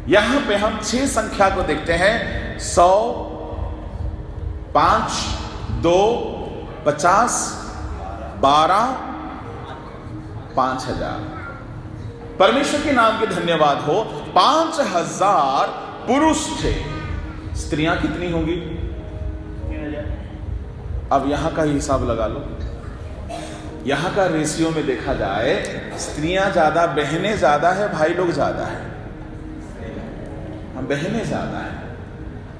यहां पे हम 6 संख्या को देखते हैं, 100, 5, 2, 50, 12, 5000। परमेश्वर के नाम के धन्यवाद हो। 5000 पुरुष थे, स्त्रियां कितनी होंगी? अब यहां का हिसाब लगा लो। यहां का रेशियो में देखा जाए, स्त्रियां ज्यादा, बहनें ज्यादा है, भाई लोग ज्यादा है। हम बहनें ज्यादा है।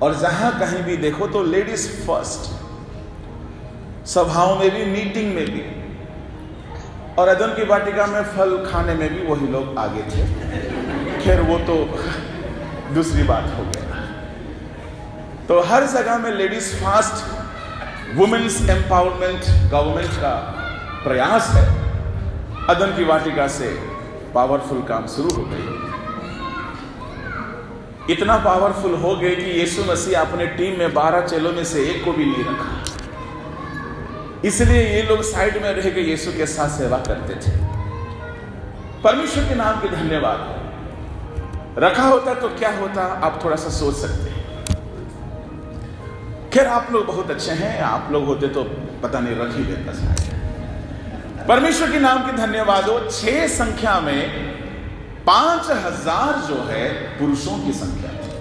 और जहां कहीं भी देखो तो लेडीज फर्स्ट, सभाओं में भी, मीटिंग में भी, और अदन की वाटिका में फल खाने में भी वही लोग आगे थे। खैर वो तो दूसरी बात हो गया। तो हर जगह में ladies first, women's empowerment government का प्रयास है। अदन की वाटिका से पावरफुल काम शुरू हो गई। इतना पावरफुल हो गए कि यीशु मसीह अपने टीम में 12 चेलों में से एक को भी नहीं रखा। इसलिए ये लोग साइड में रह के यीशु के साथ सेवा करते थे। परमेश्वर के नाम के धन्यवाद। रखा होता तो क्या होता, आप थोड़ा सा सोच सकते हैं। खैर आप लोग बहुत अच्छे हैं, आप लोग होते तो पता नहीं रख ही देता शायद। परमेश्वर के नाम के धन्यवाद हो। 6 संख्या में 5000 जो है पुरुषों की संख्या थी,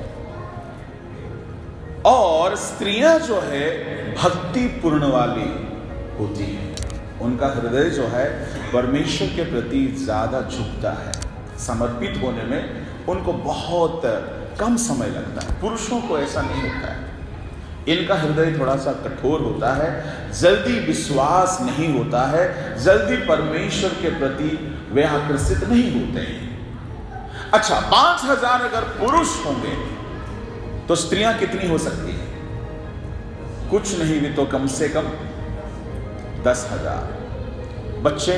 और स्त्रियां जो है भक्ति पूर्ण वाली होती है। उनका हृदय जो है परमेश्वर के प्रति ज्यादा झुकता है। समर्पित होने में उनको बहुत कम समय लगता है। पुरुषों को ऐसा नहीं होता है। इनका हृदय थोड़ा सा कठोर होता है, जल्दी विश्वास नहीं होता है, जल्दी परमेश्वर के प्रति वे आकर्षित नहीं होते हैं। अच्छा, 5000 अगर पुरुष होंगे तो स्त्रियां कितनी हो सकती हैं? कुछ नहीं भी तो कम से कम 10,000 बच्चे,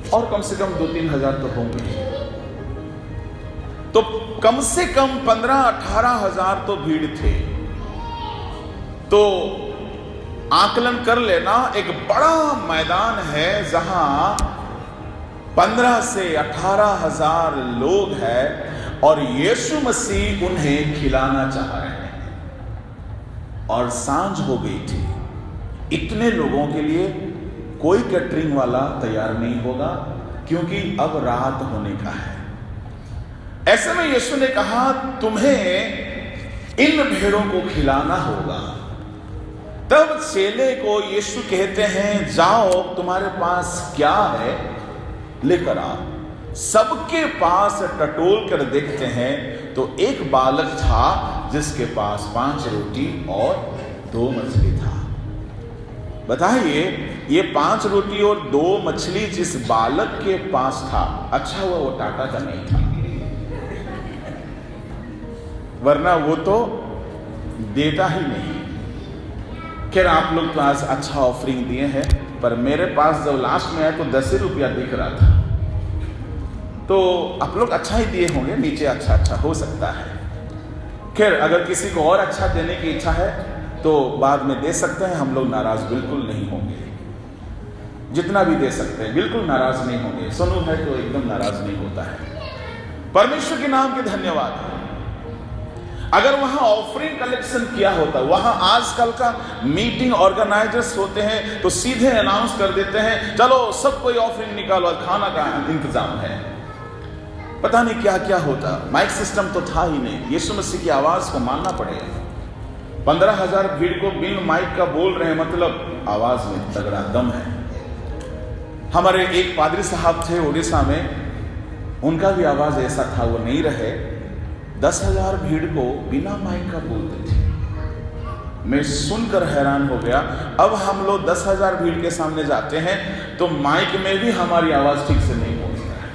और कम से कम 2-3 हजार तो होंगे। तो कम से कम 15-18 हजार तो भीड़ थे। तो आकलन कर लेना, एक बड़ा मैदान है जहां 15 से 18 हजार लोग हैं, और यीशु मसीह उन्हें खिलाना चाह रहे हैं। और सांझ हो गई थी। इतने लोगों के लिए कोई कैटरिंग वाला तैयार नहीं होगा, क्योंकि अब रात होने का है। ऐसे में यीशु ने कहा, तुम्हें इन भेड़ों को खिलाना होगा। तब चेले को यीशु कहते हैं, जाओ तुम्हारे पास क्या है लेकर आओ। सबके पास टटोल कर देखते हैं तो एक बालक था जिसके पास 5 रोटी और 2 मछली था। बताइए, ये 5 रोटी और 2 मछली जिस बालक के पास था, अच्छा हुआ वो टाटा का नहीं था, वरना वो तो देता ही नहीं। खैर आप लोग तो आज अच्छा ऑफरिंग दिए हैं, पर मेरे पास जब लास्ट में आया तो 10 रुपया दिख रहा था। तो आप लोग अच्छा ही दिए होंगे, नीचे अच्छा हो सकता है। खैर अगर किसी को और अच्छा देने की इच्छा है तो बाद में दे सकते हैं, हम लोग नाराज बिल्कुल नहीं होंगे। जितना भी दे सकते हैं बिल्कुल नाराज नहीं होंगे। सुनो है तो एकदम नाराज नहीं होता है। परमेश्वर के नाम के धन्यवाद। अगर वहां ऑफरिंग कलेक्शन किया होता, वहां आजकल का मीटिंग ऑर्गेनाइजर्स होते हैं तो सीधे अनाउंस कर देते हैं, चलो सब कोई ऑफरिंग निकालो, खाना का इंतजाम है। पता नहीं क्या क्या होता। माइक सिस्टम तो था ही नहीं। यीशु मसीह की आवाज को मानना पड़ेगा। 15,000 भीड़ को बिन माइक का बोल रहे हैं, मतलब आवाज में तगड़ा दम है। हमारे एक पादरी साहब थे उड़ीसा में, उनका भी आवाज ऐसा था, वो नहीं रहे, 10,000 भीड़ को बिना माइक का बोलते थे। मैं सुनकर हैरान हो गया। अब हम लोग 10,000 भीड़ के सामने जाते हैं तो माइक में भी हमारी आवाज ठीक से नहीं पहुंचता है।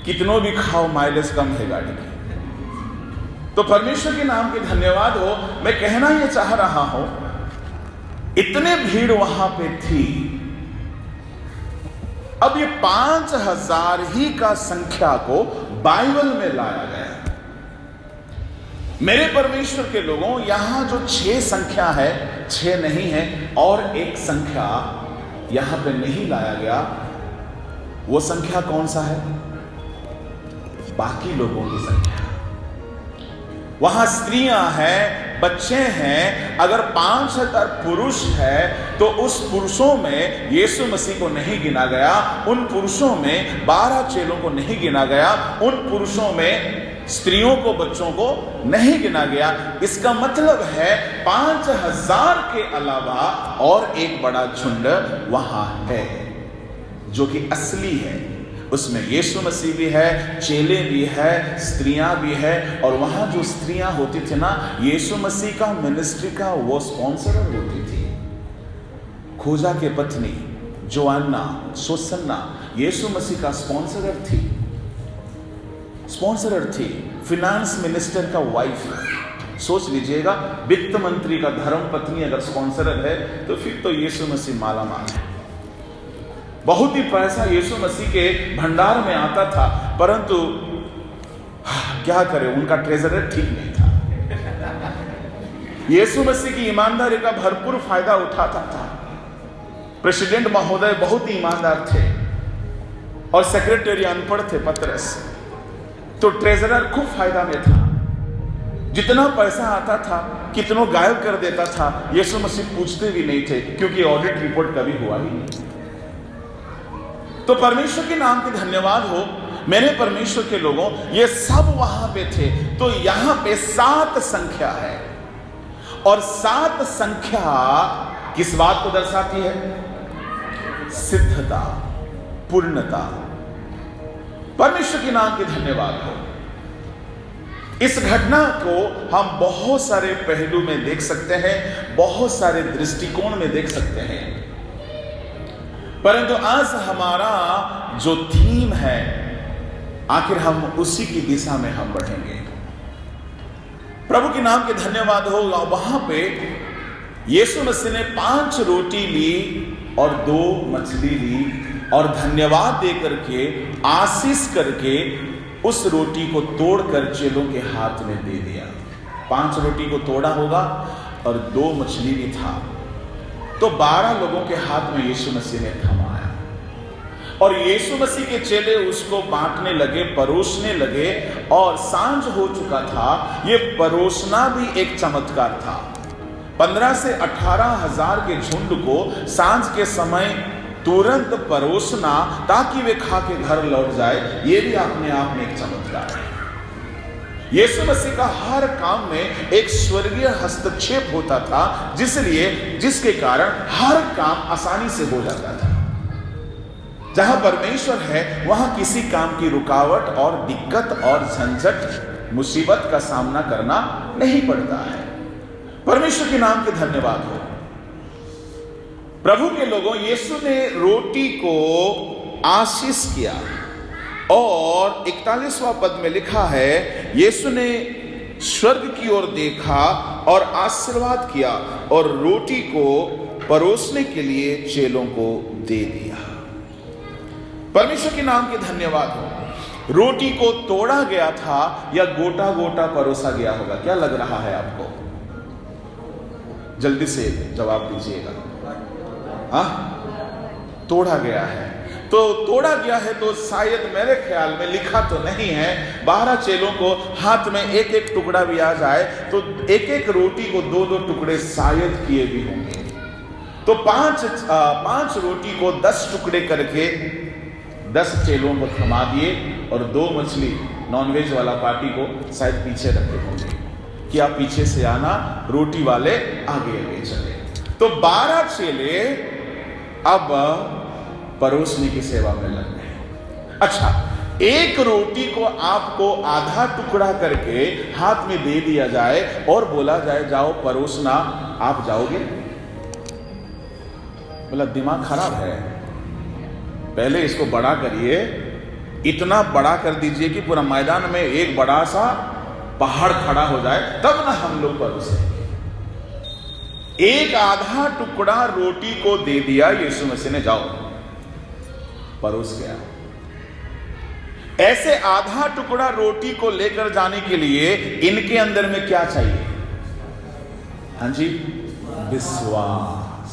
कितनों भी खाओ, माइलेज कम है गाड़ी की। तो परमेश्वर के नाम के धन्यवाद हो। मैं कहना यह चाह रहा हूं, इतने भीड़ वहां पे थी। अब ये 5,000 ही का संख्या को बाइबल में लाया गया। मेरे परमेश्वर के लोगों, यहां जो 6 संख्या है, 6 नहीं है, और एक संख्या यहां पे नहीं लाया गया। वो संख्या कौन सा है? बाकी लोगों की संख्या। वहां स्त्रियां हैं, बच्चे हैं। अगर 5000 पुरुष है तो उस पुरुषों में यीशु मसीह को नहीं गिना गया, उन पुरुषों में 12 चेलों को नहीं गिना गया, उन पुरुषों में स्त्रियों को, बच्चों को नहीं गिना गया। इसका मतलब है 5000 के अलावा और एक बड़ा झुंड वहां है जो कि असली है। उसमें यीशु मसीह भी है, चेले भी है, स्त्रियां भी है। और वहां जो स्त्रियां होती थी ना, यीशु मसीह का मिनिस्ट्री का वो स्पॉन्सरर होती थी। खोजा के पत्नी जोआना, सोसन्ना यीशु मसीह का स्पॉन्सरर थी, फिनांस मिनिस्टर का वाइफ। सोच लीजिएगा, वित्त मंत्री का धर्म पत्नी अगर स्पॉन्सरर है तो फिर तो यीशु मसीह माला माल है। बहुत ही पैसा यीशु मसीह के भंडार में आता था, परंतु क्या करें, उनका ट्रेजरर ठीक नहीं था। यीशु मसीह की ईमानदारी का भरपूर फायदा उठाता था। प्रेसिडेंट महोदय बहुत ही ईमानदार थे और सेक्रेटरी अनपढ़ थे, पतरस, तो ट्रेजरर खूब फायदा में था। जितना पैसा आता था कितनों गायब कर देता था। यीशु मसीह पूछते भी नहीं थे क्योंकि ऑडिट रिपोर्ट कभी हुआ ही नहीं। तो परमेश्वर के नाम की धन्यवाद हो। मेरे परमेश्वर के लोगों, ये सब वहां पे थे। तो यहां पे 7 संख्या है और 7 संख्या किस बात को दर्शाती है? सिद्धता, पूर्णता। परमेश्वर के नाम की धन्यवाद हो। इस घटना को हम बहुत सारे पहलू में देख सकते हैं, बहुत सारे दृष्टिकोण में देख सकते हैं, परंतु आज हमारा जो थीम है, आखिर हम उसी की दिशा में हम बढ़ेंगे। प्रभु के नाम के धन्यवाद हो। वहां पे यीशु मसीह ने 5 रोटी ली और 2 मछली ली और धन्यवाद दे करके, आशीष करके उस रोटी को तोड़कर चेलों के हाथ में दे दिया। 5 रोटी को तोड़ा होगा और 2 मछली भी था, तो 12 लोगों के हाथ में यीशु मसीह ने थमाया और यीशु मसीह के चेले उसको बांटने लगे, परोसने लगे। और सांझ हो चुका था। ये परोसना भी एक चमत्कार था। 15 से 18,000 के झुंड को सांझ के समय तुरंत परोसना ताकि वे खा के घर लौट जाए, ये भी अपने आप में एक चमत्कार है। यीशु मसीह का हर काम में एक स्वर्गीय हस्तक्षेप होता था, जिसके कारण हर काम आसानी से हो जाता था। जहां परमेश्वर है वहां किसी काम की रुकावट और दिक्कत और झंझट, मुसीबत का सामना करना नहीं पड़ता है। परमेश्वर के नाम के धन्यवाद हो। प्रभु के लोगों, यीशु ने रोटी को आशीष किया और 41वां पद में लिखा है, यीशु ने स्वर्ग की ओर देखा और आशीर्वाद किया और रोटी को परोसने के लिए चेलों को दे दिया। परमेश्वर के नाम के धन्यवाद हो। रोटी को तोड़ा गया था या गोटा गोटा परोसा गया होगा? क्या लग रहा है आपको? जल्दी से जवाब दीजिएगा। तोड़ा गया है। तो तोड़ा गया है तो शायद मेरे ख्याल में लिखा तो नहीं है, 12 चेलों को हाथ में एक एक टुकड़ा भी आ जाए तो एक एक रोटी को 2-2 टुकड़े शायद किए भी होंगे। तो 5 रोटी को 10 टुकड़े करके 10 चेलों को थमा दिए और 2 मछली, नॉनवेज वाला पार्टी को शायद पीछे रखे होंगे कि आप पीछे से आना, रोटी वाले आगे आगे चले। तो 12 चेले अब परोसने की सेवा में लग गए। अच्छा, एक रोटी को आपको आधा टुकड़ा करके हाथ में दे दिया जाए और बोला जाए जाओ परोसना, आप जाओगे? बोला दिमाग खराब है, पहले इसको बड़ा करिए, इतना बड़ा कर दीजिए कि पूरा मैदान में एक बड़ा सा पहाड़ खड़ा हो जाए, तब ना हम लोग परोसेंगे। एक आधा टुकड़ा रोटी को दे दिया यीशु मसीह ने, जाओ परोस गया। ऐसे आधा टुकड़ा रोटी को लेकर जाने के लिए इनके अंदर में क्या चाहिए? हाँ जी, विश्वास।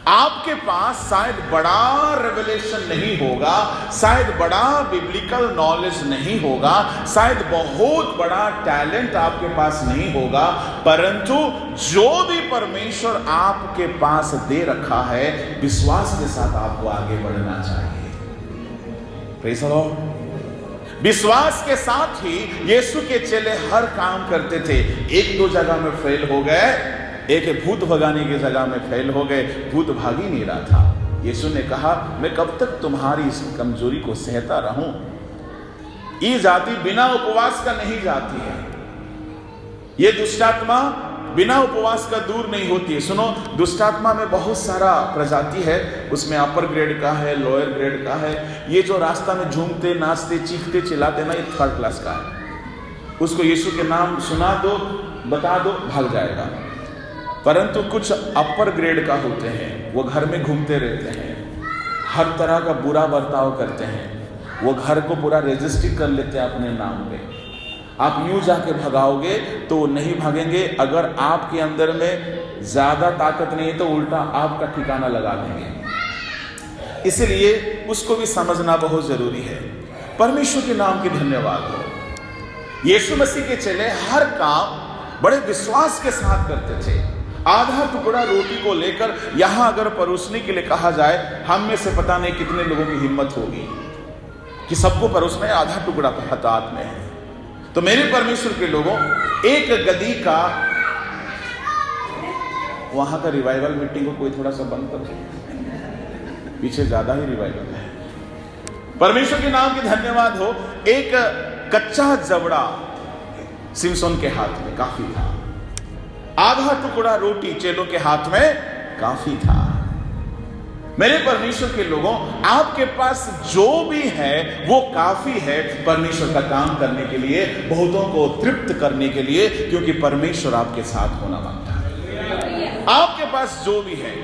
आपके पास शायद बड़ा रेवलेशन नहीं होगा, शायद बड़ा बिब्लिकल नॉलेज नहीं होगा, शायद बहुत बड़ा टैलेंट आपके पास नहीं होगा, परंतु जो भी परमेश्वर आपके पास दे रखा है, विश्वास के साथ आपको आगे बढ़ना चाहिए। Praise the Lord. विश्वास के साथ ही यीशु के चेले हर काम करते थे। एक दो जगह में फेल हो गए, एक भूत भगाने की जगह में फेल हो गए, भूत भाग ही नहीं रहा था। यीशु ने कहा, मैं कब तक तुम्हारी इस कमजोरी को सहता रहूं? ये जाति बिना उपवास का नहीं जाती है, ये दुष्टात्मा बिना उपवास का दूर नहीं होती है। सुनो, दुष्टात्मा में बहुत सारा प्रजाति है, उसमें अपर ग्रेड का है, लोअर ग्रेड का है। ये जो रास्ता में झूमते नाचते चीखते चिल्लाते ना, ये थर्ड क्लास का है। उसको यीशु के नाम सुना दो, बता दो, भाग जाएगा। परंतु कुछ अपर ग्रेड का होते हैं, वो घर में घूमते रहते हैं, हर तरह का बुरा बर्ताव करते हैं, वो घर को पूरा रजिस्ट्री कर लेते हैं अपने नाम पे। आप यूं जाके भगाओगे तो वो नहीं भागेंगे। अगर आपके अंदर में ज्यादा ताकत नहीं है तो उल्टा आपका ठिकाना लगा देंगे। इसलिए उसको भी समझना बहुत जरूरी है। परमेश्वर के नाम की धन्यवाद हो। यीशु मसीह के चेले हर काम बड़े विश्वास के साथ करते थे। आधा टुकड़ा रोटी को लेकर यहां अगर परोसने के लिए कहा जाए, हम में से पता नहीं कितने लोगों की हिम्मत होगी कि सबको परोसना है। आधा टुकड़ा हाथ में है। तो मेरे परमेश्वर के लोगों, एक गदी का, वहां का रिवाइवल मीटिंग को कोई थोड़ा सा बंद कर दे, पीछे ज्यादा ही रिवाइवल है। परमेश्वर के नाम की धन्यवाद हो। एक कच्चा जबड़ा सिमसोन के हाथ में काफी था, आधा टुकड़ा रोटी चेलों के हाथ में काफी था। मेरे परमेश्वर के लोगों, आपके पास जो भी है वो काफी है परमेश्वर का काम करने के लिए, बहुतों को तृप्त करने के लिए, क्योंकि परमेश्वर आपके साथ होना मांगता है। आपके पास जो भी है,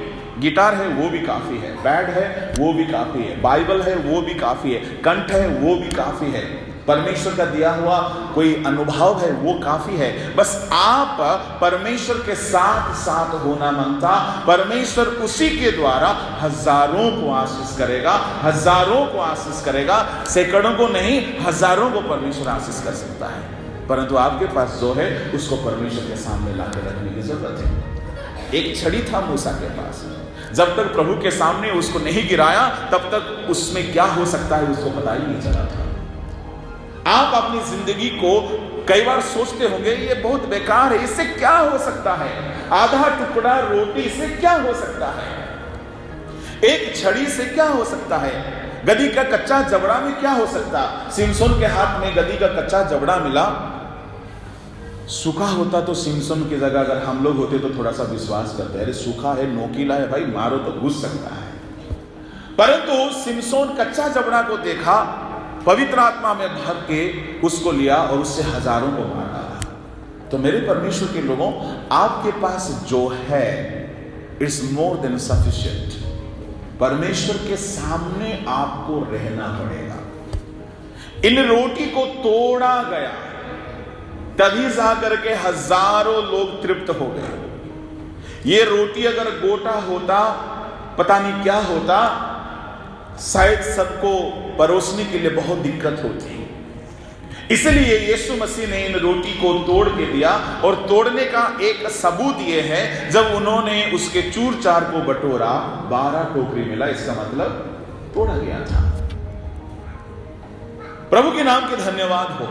गिटार है वो भी काफी है, बैड है वो भी काफी है, बाइबल है वो भी काफी है, कंठ है वो भी काफी है, परमेश्वर का दिया हुआ कोई अनुभव है वो काफी है। बस आप परमेश्वर के साथ साथ होना मांगता, परमेश्वर उसी के द्वारा हजारों को आशीष करेगा, हजारों को आशीष करेगा, सैकड़ों को नहीं, हजारों को परमेश्वर आशीष कर सकता है। परंतु आपके पास जो है उसको परमेश्वर के सामने लाकर रखने की जरूरत है। एक छड़ी था मूसा के पास, जब तक प्रभु के सामने उसको नहीं गिराया तब तक उसमें क्या हो सकता है उसको पता ही नहीं चला था। आप अपनी जिंदगी को कई बार सोचते होंगे, ये बहुत बेकार है, इससे क्या हो सकता है? आधा टुकड़ा रोटी से क्या हो सकता है? एक छड़ी से क्या हो सकता है? गधी का कच्चा जबड़ा में क्या हो सकता? सिमसोन के हाथ में गधी का कच्चा जबड़ा मिला। सूखा होता तो सिमसोन की जगह अगर हम लोग होते तो थोड़ा सा विश्वास करते, अरे सूखा है, नोकीला है, भाई मारो तो घुस सकता है। परंतु सिमसोन कच्चा जबड़ा को देखा, पवित्र आत्मा में भर के उसको लिया और उससे हजारों को मार डाला। तो मेरे परमेश्वर के लोगों, आपके पास जो है इट्स मोर देन सफिशिएंट। परमेश्वर के सामने आपको रहना पड़ेगा। इन रोटी को तोड़ा गया, तभी जाकर के हजारों लोग तृप्त हो गए। ये रोटी अगर गोटा होता, पता नहीं क्या होता, शायद सबको परोसने के लिए बहुत दिक्कत होती। इसलिए यीशु मसीह ने इन रोटी को तोड़ के दिया, और तोड़ने का एक सबूत यह है, जब उन्होंने उसके चूर चार को बटोरा, 12 टोकरी मिला, इसका मतलब तोड़ा गया था। प्रभु के नाम के धन्यवाद हो।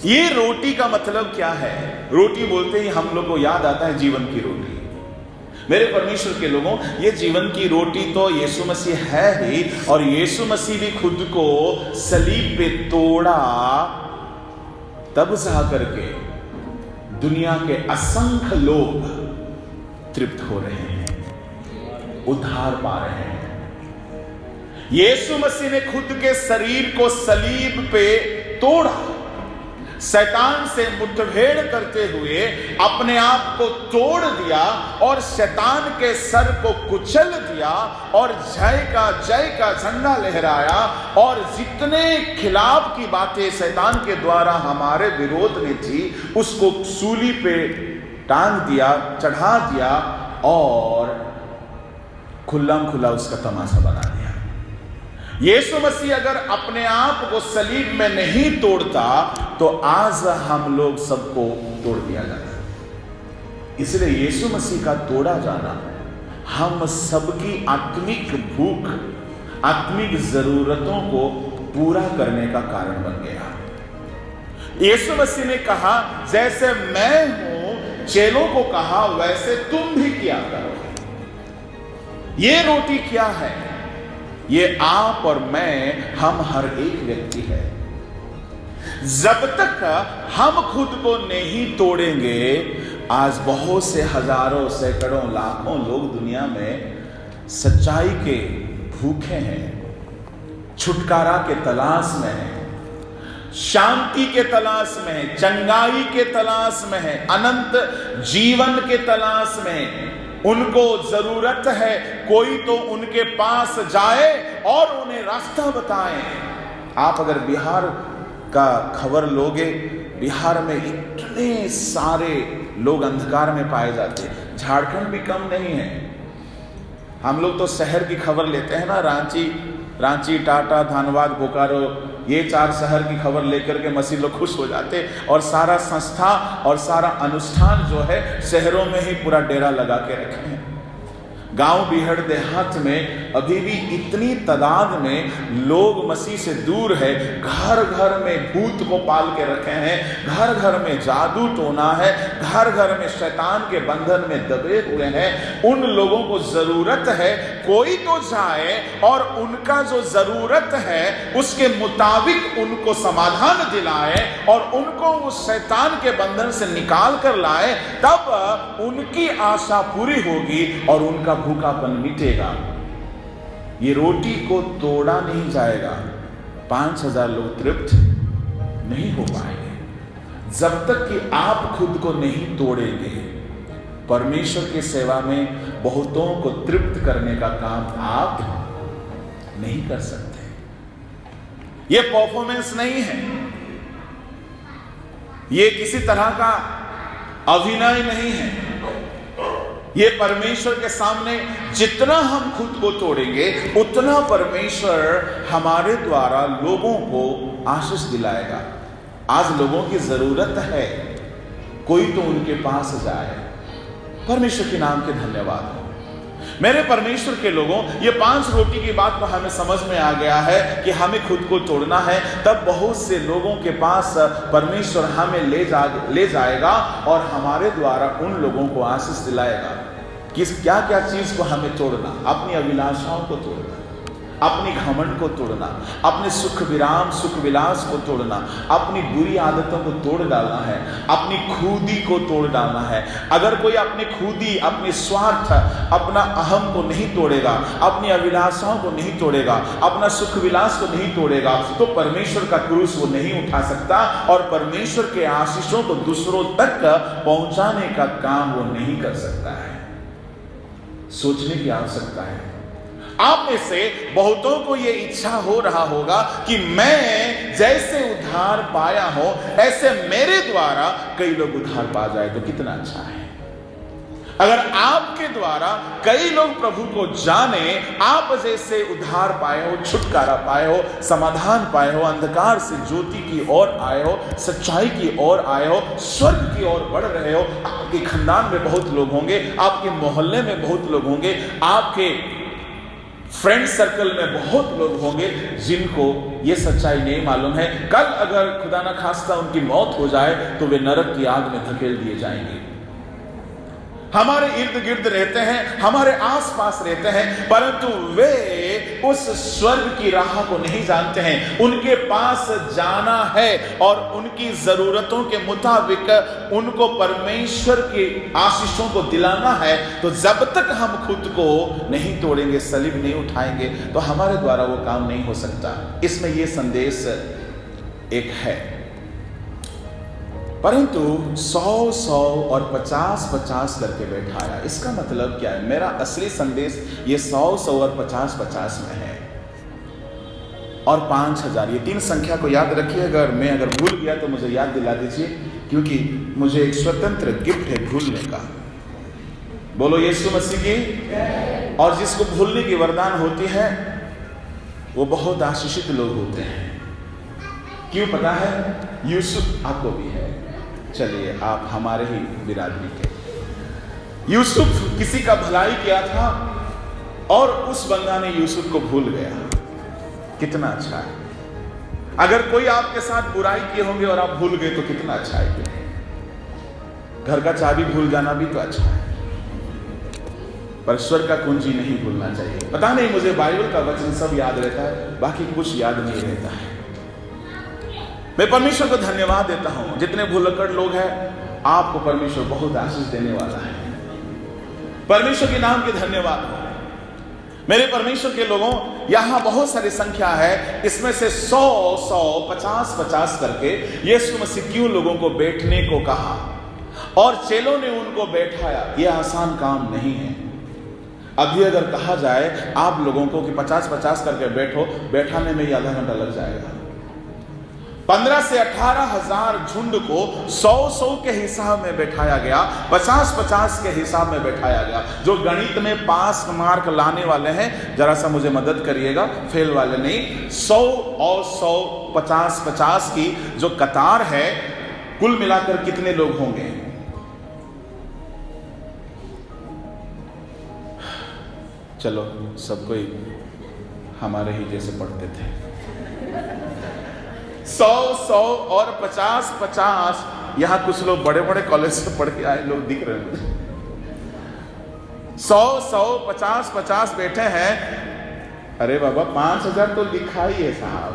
ये रोटी का मतलब क्या है? रोटी बोलते ही हम लोग को याद आता है जीवन की रोटी। मेरे परमेश्वर के लोगों, ये जीवन की रोटी तो यीशु मसीह है ही, और यीशु मसीह भी खुद को सलीब पे तोड़ा, तब जा करके दुनिया के असंख्य लोग तृप्त हो रहे हैं, उद्धार पा रहे हैं। यीशु मसीह ने खुद के शरीर को सलीब पे तोड़ा, शैतान से मुठभेड़ करते हुए अपने आप को तोड़ दिया और शैतान के सर को कुचल दिया, और जय का झंडा लहराया, और जितने खिलाफ की बातें शैतान के द्वारा हमारे विरोध में थी उसको सूली पे टांग दिया, चढ़ा दिया, और खुल्लाम खुल्ला उसका तमाशा बना दिया। यीशु मसीह अगर अपने आप को सलीब में नहीं तोड़ता तो आज हम लोग सबको तोड़ दिया जाता। इसलिए यीशु मसीह का तोड़ा जाना हम सबकी आत्मिक भूख, आत्मिक जरूरतों को पूरा करने का कारण बन गया। यीशु मसीह ने कहा, जैसे मैं हूं, चेलों को कहा वैसे तुम भी किया करो। ये रोटी क्या है? ये आप और मैं, हम हर एक व्यक्ति है। जब तक हम खुद को नहीं तोड़ेंगे, आज बहुत से हजारों, सैकड़ों, लाखों लोग दुनिया में सच्चाई के भूखे हैं, छुटकारा के तलाश में है, शांति के तलाश में है, चंगाई के तलाश में है, अनंत जीवन के तलाश में है। उनको जरूरत है कोई तो उनके पास जाए और उन्हें रास्ता बताए। आप अगर बिहार का खबर लोगे, बिहार में इतने सारे लोग अंधकार में पाए जाते हैं। झारखंड भी कम नहीं है। हम लोग तो शहर की खबर लेते हैं ना, रांची, टाटा, धनबाद, बोकारो, ये 4 शहर की खबर लेकर के मसीह लोग खुश हो जाते, और सारा संस्था और सारा अनुष्ठान जो है शहरों में ही पूरा डेरा लगा के रखे हैं। गांव बिहड़ देहात में अभी भी इतनी तादाद में लोग मसीह से दूर है। घर घर में भूत को पाल के रखे हैं, घर घर में जादू टोना है, घर घर में शैतान के बंधन में दबे हुए हैं। उन लोगों को जरूरत है कोई तो जाए और उनका जो जरूरत है उसके मुताबिक उनको समाधान दिलाए और उनको उस शैतान के बंधन से निकाल कर लाए, तब उनकी आशा पूरी होगी और उनका भूखापन मिटेगा। ये रोटी को तोड़ा नहीं जाएगा, 5000 लोग तृप्त नहीं हो पाएंगे जब तक कि आप खुद को नहीं तोड़ेंगे। परमेश्वर की सेवा में बहुतों को तृप्त करने का काम आप नहीं कर सकते। ये परफॉर्मेंस नहीं है, ये किसी तरह का अभिनय नहीं है। ये परमेश्वर के सामने जितना हम खुद को तोड़ेंगे उतना परमेश्वर हमारे द्वारा लोगों को आशीष दिलाएगा। आज लोगों की जरूरत है कोई तो उनके पास जाए। परमेश्वर के नाम के धन्यवाद हो। मेरे परमेश्वर के लोगों, ये 5 रोटी की बात तो हमें समझ में आ गया है कि हमें खुद को तोड़ना है, तब बहुत से लोगों के पास परमेश्वर हमें ले जाएगा और हमारे द्वारा उन लोगों को आशीष दिलाएगा। क्या क्या चीज को हमें तोड़ना? अपनी अभिलाषाओं को तोड़ना, अपनी घमंड को तोड़ना, अपने सुख विलास को तोड़ना, अपनी बुरी आदतों को तोड़ डालना है, अपनी खुदी को तोड़ डालना है। अगर कोई अपनी खुदी, अपनी स्वार्थ, अपना अहम को नहीं तोड़ेगा, अपनी अभिलाषाओं को नहीं तोड़ेगा, अपना सुख विलास को नहीं तोड़ेगा, तो परमेश्वर का क्रूस वो नहीं उठा सकता और परमेश्वर के आशीषों को दूसरों तक पहुंचाने का काम वो नहीं कर सकता है। सोचने की आवश्यकता है। आप में से बहुतों को यह इच्छा हो रहा होगा कि मैं जैसे उद्धार पाया हो ऐसे मेरे द्वारा कई लोग उद्धार पा जाए तो कितना अच्छा है। अगर आपके द्वारा कई लोग प्रभु को जाने, आप जैसे उद्धार पाए हो, छुटकारा पाए हो, समाधान पाए हो, अंधकार से ज्योति की ओर आए हो, सच्चाई की ओर आए हो, स्वर्ग की ओर बढ़ रहे हो, आपके खानदान में बहुत लोग होंगे, आपके मोहल्ले में बहुत लोग होंगे, आपके फ्रेंड सर्कल में बहुत लोग होंगे जिनको ये सच्चाई नहीं मालूम है। कल अगर खुदा ना खास्ता उनकी मौत हो जाए तो वे नरक की आग में धकेल दिए जाएंगे। हमारे इर्द गिर्द रहते हैं, हमारे आसपास रहते हैं, परंतु वे उस स्वर्ग की राह को नहीं जानते हैं। उनके पास जाना है और उनकी जरूरतों के मुताबिक उनको परमेश्वर की आशीषों को दिलाना है। तो जब तक हम खुद को नहीं तोड़ेंगे, सलीब नहीं उठाएंगे, तो हमारे द्वारा वो काम नहीं हो सकता। इसमें ये संदेश एक है। परंतु 100-100 और 50-50 करके बैठाया, इसका मतलब क्या है? मेरा असली संदेश ये 100-100 और 50-50 में है और 5000, ये 3 संख्या को याद रखिए। अगर भूल गया तो मुझे याद दिला दीजिए, क्योंकि मुझे एक स्वतंत्र गिफ्ट है भूलने का। बोलो यीशु मसीह की। और जिसको भूलने की वरदान होती है वो बहुत आशीषित लोग होते हैं। क्यों पता है? यूसुफ आपको भी है, चलिए आप हमारे ही बिरादरी के। यूसुफ किसी का भलाई किया था और उस बंदा ने यूसुफ को भूल गया। कितना अच्छा है। अगर कोई आपके साथ बुराई किए होंगे और आप भूल गए तो कितना अच्छा है। घर का चाबी भूल जाना भी तो अच्छा है, पर स्वर का कुंजी नहीं भूलना चाहिए। पता नहीं मुझे बाइबल का वचन सब याद रहता है, बाकी कुछ याद नहीं रहता है। मैं परमेश्वर को धन्यवाद देता हूं। जितने भुलक्कड़ लोग हैं, आपको परमेश्वर बहुत आशीष देने वाला है। परमेश्वर के नाम के धन्यवाद हो। मेरे परमेश्वर के लोगों, यहां बहुत सारी संख्या है, इसमें से 100 50 करके यीशु मसीह क्यों लोगों को बैठने को कहा और चेलों ने उनको बैठाया। यह आसान काम नहीं है। अभी अगर कहा जाए आप लोगों को कि 50 करके बैठो, बैठाने में ही आधा घंटा लग जाएगा। 15 से 18 हजार झुंड को 100 के हिसाब में बैठाया गया, 50 के हिसाब में बैठाया गया। जो गणित में पास मार्क लाने वाले हैं, जरा सा मुझे मदद करिएगा, फेल वाले नहीं। 100 और 100 50 की जो कतार है, कुल मिलाकर कितने लोग होंगे? चलो सब कोई हमारे ही जैसे पढ़ते थे। 100 और 50। यहां कुछ लोग बड़े बड़े कॉलेज से पढ़ के आए लोग दिख रहे हैं। 100 50 बैठे हैं। अरे बाबा 5000 तो लिखा ही है साहब,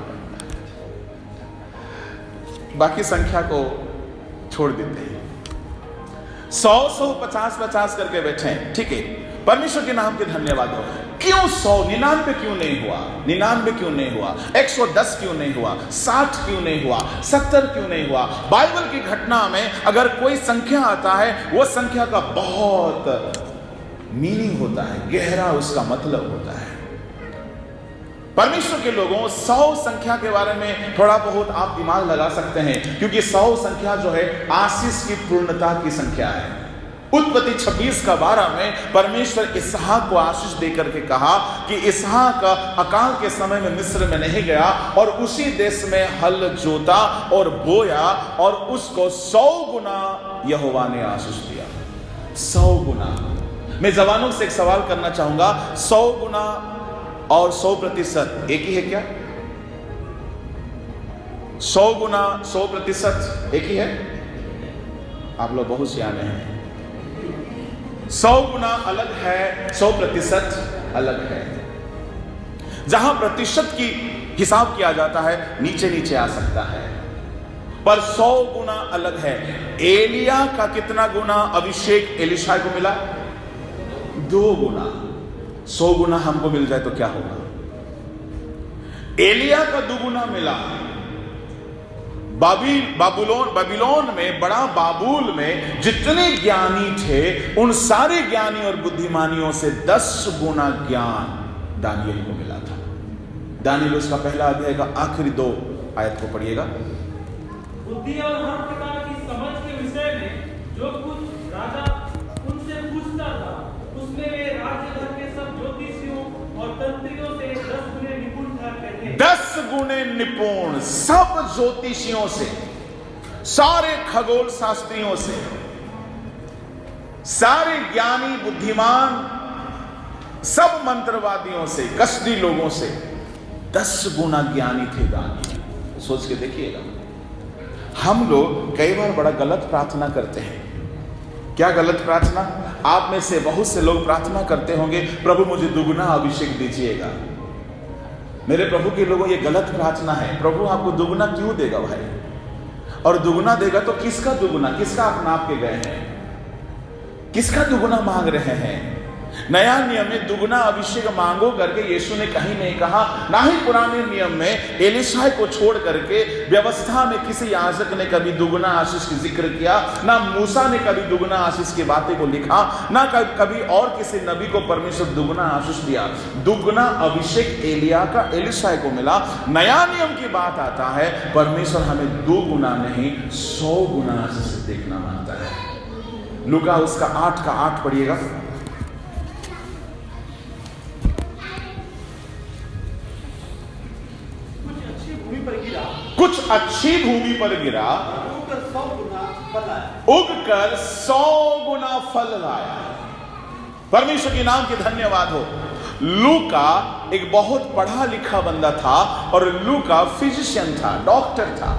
बाकी संख्या को छोड़ देते हैं। 100 50 करके बैठे हैं, ठीक है। परमेश्वर के नाम के धन्यवाद हो। क्यों 100? 99 क्यों नहीं हुआ? 99 क्यों नहीं हुआ? 110 क्यों नहीं हुआ? 60 क्यों नहीं हुआ? 70 क्यों नहीं हुआ? बाइबल की घटना में अगर कोई संख्या आता है, वो संख्या का बहुत मीनिंग होता है, गहरा उसका मतलब होता है। परमेश्वर के लोगों, 100 संख्या के बारे में थोड़ा बहुत आप दिमाग लगा सकते हैं, क्योंकि 100 संख्या जो है आशीष की पूर्णता की संख्या है। उत्पत्ति 26:12 में परमेश्वर इसहाक को आशीष देकर के कहा कि इसहाक अकाल के समय में मिस्र में नहीं गया और उसी देश में हल जोता और बोया और उसको 100 गुना यहोवा ने आशीष दिया। 100 गुना। मैं जवानों से एक सवाल करना चाहूंगा, 100 गुना और 100% एक ही है क्या? 100 गुना 100% एक ही है? आप लोग बहुत सियाने हैं। 100 गुना अलग है, 100% अलग है। जहां प्रतिशत की हिसाब किया जाता है, नीचे नीचे आ सकता है, पर 100 गुना अलग है। एलिया का कितना गुना अभिषेक एलीशा को मिला? 2 गुना। 100 गुना हमको मिल जाए तो क्या होगा? एलिया का 2 गुना मिला। बाबुलोन में, बड़ा बाबुल में जितने ज्ञानी थे, उन सारे ज्ञानी और बुद्धिमानियों से 10 गुना ज्ञान दानियल को मिला था। दानियल उसका पहला अध्याय का आखिरी 2 आयत को पढ़िएगा। बुद्धि और हर प्रकार की समझ के विषय में जो कुछ राजा उनसे पूछता था, उसमें वे राज्य भर के सब ज्योतिषियों और तंत्रियों से 10 गुने निपुण ठहरते थे। 10 गुने निपुण, सब ज्योतिषियों से, सारे खगोल शास्त्रियों से, सारे ज्ञानी बुद्धिमान, सब मंत्रवादियों से, कसदी लोगों से 10 गुना ज्ञानी थे दानियल। सोच के देखिएगा। हम लोग कई बार बड़ा गलत प्रार्थना करते हैं। क्या गलत प्रार्थना? आप में से बहुत से लोग प्रार्थना करते होंगे, प्रभु मुझे दुगुना अभिषेक दीजिएगा। मेरे प्रभु के लोगों, ये गलत प्रार्थना है। प्रभु आपको दुगुना क्यों देगा भाई? और दुगुना देगा तो किसका दुगुना? किसका आप नाप के गए हैं? किसका दुगुना मांग रहे हैं? नया नियम में दुगुना अभिषेक मांगो करके यीशु ने कहीं नहीं कहा, ना ही पुराने नियम में एलीशा को छोड़ करके व्यवस्था में किसी याजक ने कभी दुगुना आशीष की जिक्र किया, ना मूसा ने कभी दुगुना आशीष की बातें को लिखा, ना कभी और किसी नबी को परमेश्वर दुगुना आशीष दिया। दुगुना अभिषेक एलिया का एलीशा को मिला। नया नियम की बात आता है, परमेश्वर हमें 2 गुना नहीं 100 गुना आशीष देखना मांगता है। लूका उसका 8 का 8 पढ़िएगा। भूमि पर गिरा, कुछ अच्छी भूमि पर गिरा, उगकर 100 गुना फल आया। उगकर 100 गुना फल लाया। परमेश्वर के नाम की धन्यवाद हो। लूका एक बहुत पढ़ा लिखा बंदा था और लूका फिजिशियन था, डॉक्टर था।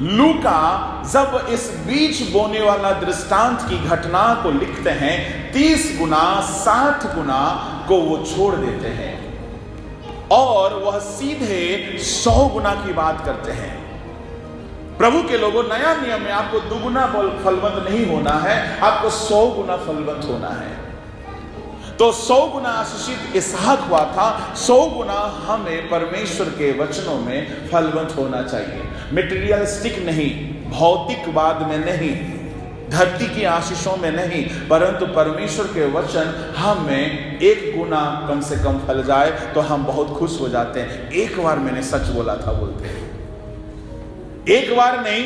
लूका जब इस बीज बोने वाला दृष्टांत की घटना को लिखते हैं, 30 गुना 60 गुना को वो छोड़ देते हैं और वह सीधे 100 गुना की बात करते हैं। प्रभु के लोगों, नया नियम में आपको दुगुना फलवंत नहीं होना है, आपको 100 गुना फलवंत होना है। तो 100 गुना आशीषित इसहाक हुआ था, 100 गुना हमें परमेश्वर के वचनों में फलवंत होना चाहिए। मटेरियलिस्टिक नहीं, भौतिकवाद में नहीं, धरती की आशीषों में नहीं, परंतु परमेश्वर के वचन हमें 1 गुना कम से कम फल जाए तो हम बहुत खुश हो जाते हैं। एक बार मैंने सच बोला था बोलते हैं, एक बार नहीं,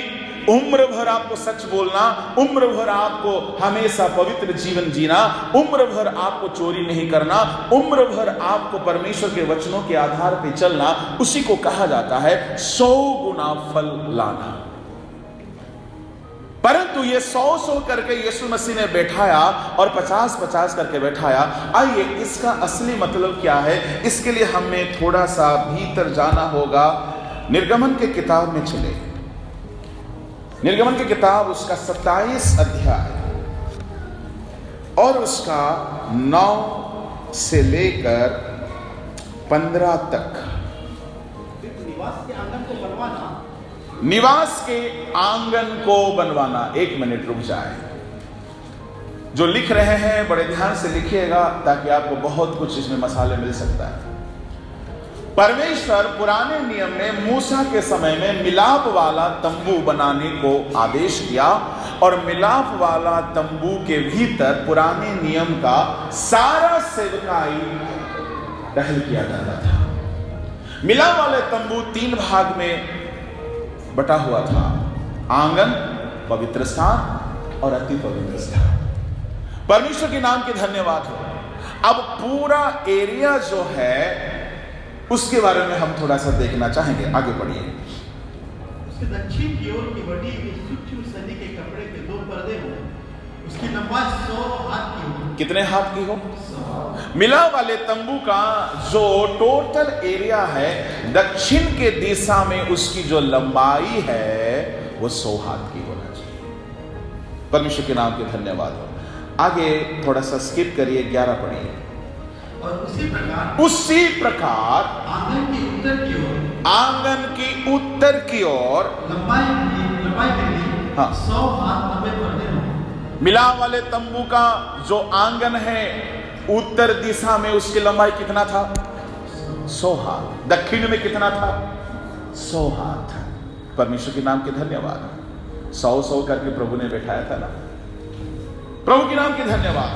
उम्र भर आपको सच बोलना, उम्र भर आपको हमेशा पवित्र जीवन जीना, उम्र भर आपको चोरी नहीं करना, उम्र भर आपको परमेश्वर के वचनों के आधार पर चलना, उसी को कहा जाता है 100 गुना फल लाना। परंतु ये 100 करके यीशु मसीह ने बैठाया और 50 करके बैठाया। आइए, इसका असली मतलब क्या है, इसके लिए हमें थोड़ा सा भीतर जाना होगा। निर्गमन के किताब में चले, निर्गमन की किताब उसका 27 अध्याय और उसका 9 से लेकर 15 तक। निवास के आंगन को बनवाना, निवास के आंगन को बनवाना। 1 मिनट रुक जाए। जो लिख रहे हैं बड़े ध्यान से लिखिएगा ताकि आपको बहुत कुछ इसमें मसाले मिल सकता है। परमेश्वर पुराने नियम में मूसा के समय में मिलाप वाला तंबू बनाने को आदेश दिया और मिलाप वाला तंबू के भीतर पुराने नियम का सारा सेवकाई टहल किया जाता था। मिलाप वाले तंबू 3 भाग में बटा हुआ था, आंगन, पवित्र स्थान और अति पवित्र स्थान। परमेश्वर के नाम की धन्यवाद हो। अब पूरा एरिया जो है उसके बारे में हम थोड़ा सा देखना चाहेंगे। आगे बढ़िए। उसके दक्षिण की ओर की बटी हुई सूखी सनी के कपड़े के 2 पर्दे हो, उसकी लंबाई 100 हाथ की हो। कितने हाथ की हो? 100। मिलाप वाले तंबू का जो टोटल एरिया है, दक्षिण के दिशा में उसकी जो लंबाई है वो 100 हाथ की होना चाहिए। परमेश्वर के नाम के धन्यवाद हो। आगे थोड़ा सा स्किप करिए, 11 पढ़िए। और उसी प्रकार आंगन की उत्तर की ओर, आंगन की उत्तर की ओर लंबाई में भी 100 हाथ लंबे पर्दे हो। मिलाप वाले तंबू का जो आंगन है उत्तर दिशा में उसकी लंबाई कितना था? 100 हाथ। दक्षिण में कितना था? 100 हाथ। परमेश्वर के नाम के धन्यवाद। 100 करके प्रभु ने बैठाया था ना। प्रभु के नाम के धन्यवाद।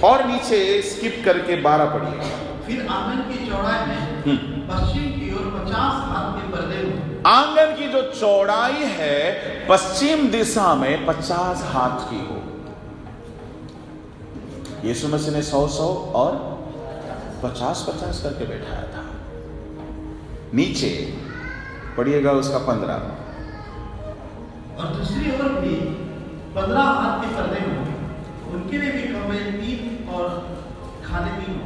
और नीचे स्किप करके 12 पढ़िए। फिर आंगन की चौड़ाई में पश्चिम की ओर 50 हाथ के पर्दे हो। आंगन की जो चौड़ाई है पश्चिम दिशा में 50 हाथ की हो। यीशु मसीह ने 100 और 50 करके बैठाया था। नीचे पढ़िएगा उसका 15। और दूसरी ओर भी 15 हाथ के पर्दे हो, उनके लिए भी कमरे 3 और खाने 3 हो।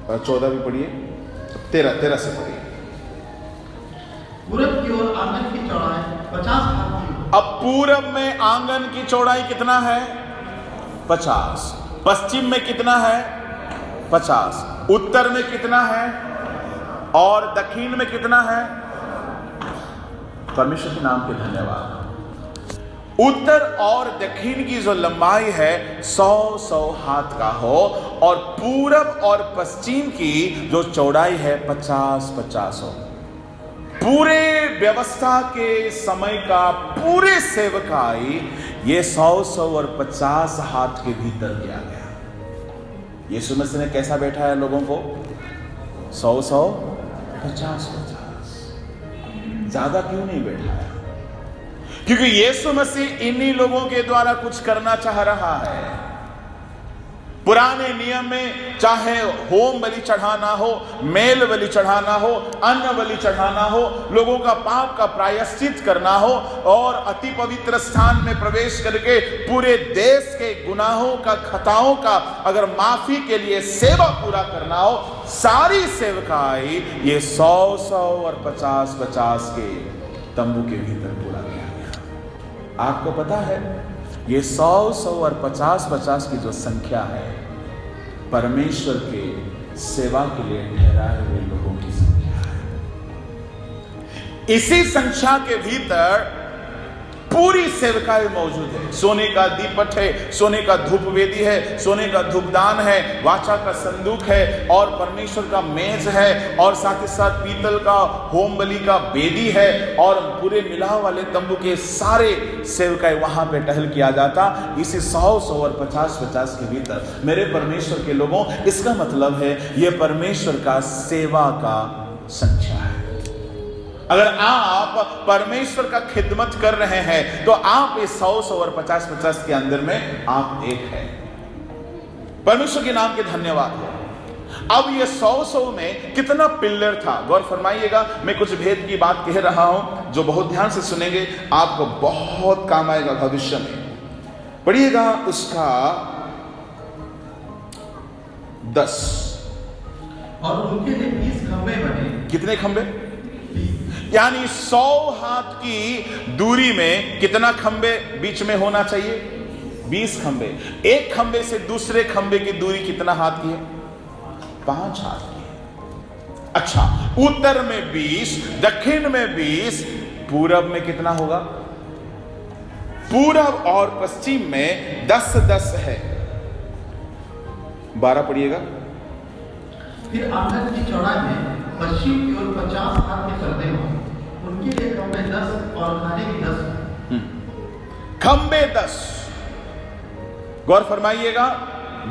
और 14 भी पढ़िए। 13 से पढ़िए। पूरब की ओर आंगन की चौड़ाई 50 हाथ की हो। अब पूरब में आंगन की चौड़ाई कितना है? 50। पश्चिम में कितना है? 50। उत्तर में कितना है? और दक्षिण में कितना है? परमेश्वर के नाम के धन्यवाद। उत्तर और दक्षिण की जो लंबाई है 100 हाथ का हो और पूरब और पश्चिम की जो चौड़ाई है 50 हो। पूरे व्यवस्था के समय का पूरे सेवकाई ये 100 और 50 हाथ के भीतर किया गया। यीशु मसीह ने कैसा बैठाया लोगों को? 100 50 ज्यादा क्यों नहीं बैठाया? क्योंकि यीशु मसीह इन्हीं लोगों के द्वारा कुछ करना चाह रहा है। पुराने नियम में चाहे होम बलि चढ़ाना हो, मेल बलि चढ़ाना हो, अन्न बलि चढ़ाना हो, लोगों का पाप का प्रायश्चित करना हो और अति पवित्र स्थान में प्रवेश करके पूरे देश के गुनाहों का, खताओं का अगर माफी के लिए सेवा पूरा करना हो, सारी सेवकाई ये 100-100 और 50-50 के तंबू के भीतर पूरा किया गया। आपको पता है ये 100-100 और 50-50 की जो संख्या है परमेश्वर के सेवा के लिए ठहराए हुए लोगों की संख्या है। इसी संख्या के भीतर पूरी सेवकाएं मौजूद है। सोने का दीपट है, सोने का धूप वेदी है, सोने का धूपदान है, वाचा का संदूक है और परमेश्वर का मेज है और साथ ही साथ पीतल का होम बलि का वेदी है और पूरे मिलाव वाले तंबू के सारे सेवकाएं वहां पे टहल किया जाता। इसी 100-100 और 50-50 के भीतर मेरे परमेश्वर के लोगों, इसका मतलब है यह परमेश्वर का सेवा का संख्या है। अगर आप परमेश्वर का खिदमत कर रहे हैं तो आप इस 100-100 और 50-50 के अंदर में आप एक हैं। परमेश्वर के नाम के धन्यवाद हो। अब ये 100-100 में कितना पिलर था, गौर फरमाइएगा। मैं कुछ भेद की बात कह रहा हूं जो बहुत ध्यान से सुनेंगे, आपको बहुत काम आएगा भविष्य में। पढ़िएगा उसका 10। और उनके लिए 20 खंबे बने। कितने खंबे? यानी 100 हाथ की दूरी में कितना खंबे बीच में होना चाहिए? 20 खंबे। एक खंबे से दूसरे खंबे की दूरी कितना हाथ की है? 5 हाथ की है। अच्छा, उत्तर में 20, दक्षिण में 20, पूरब में कितना होगा? पूरब और पश्चिम में 10-10 है। 12 पढ़िएगा। फिर आंगन की चौड़ाई में पश्चिम की ओर 50 हाथ के पर्दे हों। उनके लिए खंबे 10 और खाने की 10। खंबे 10। गौर फरमाइएगा,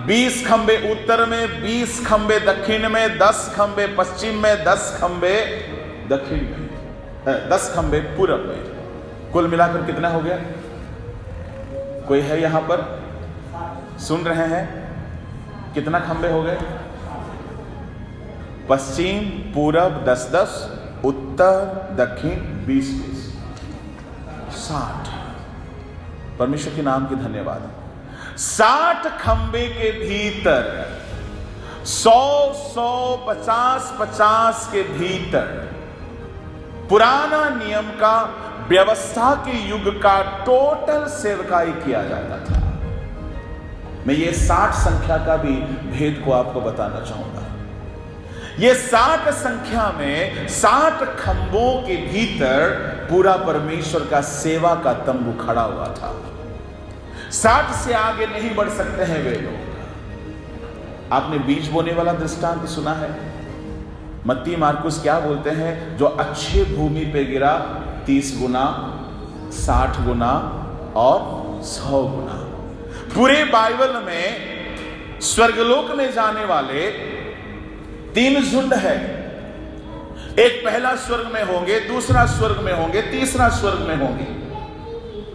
20 खंबे उत्तर में, 20 खंबे दक्षिण में, 10 खंबे पश्चिम में, 10 खंबे दक्षिण में, 10 खंबे पूरब में। कुल मिलाकर कितना हो गया? कोई है यहां पर? सुन रहे हैं? कितना खंबे हो गए? पश्चिम पूरब 10-10, उत्तर दक्षिण 20-20, 60। परमेश्वर के नाम के धन्यवाद। 60 खंबे के भीतर 100-100, 50-50 के भीतर पुराना नियम का, व्यवस्था के युग का टोटल सेवकाई किया जाता था। मैं ये 60 संख्या का भी भेद को आपको बताना चाहूंगा। ये 60 संख्या में 60 खंभों के भीतर पूरा परमेश्वर का सेवा का तंबू खड़ा हुआ था। 60 से आगे नहीं बढ़ सकते हैं वे लोग। आपने बीज बोने वाला दृष्टांत सुना है? मत्ती मार्कुस क्या बोलते हैं? जो अच्छे भूमि पे गिरा 30 गुना, 60 गुना और 100 गुना। पूरे बाइबल में स्वर्गलोक में जाने वाले 3 झुंड है। एक पहला स्वर्ग में होंगे, दूसरा स्वर्ग में होंगे, तीसरा स्वर्ग में होंगे।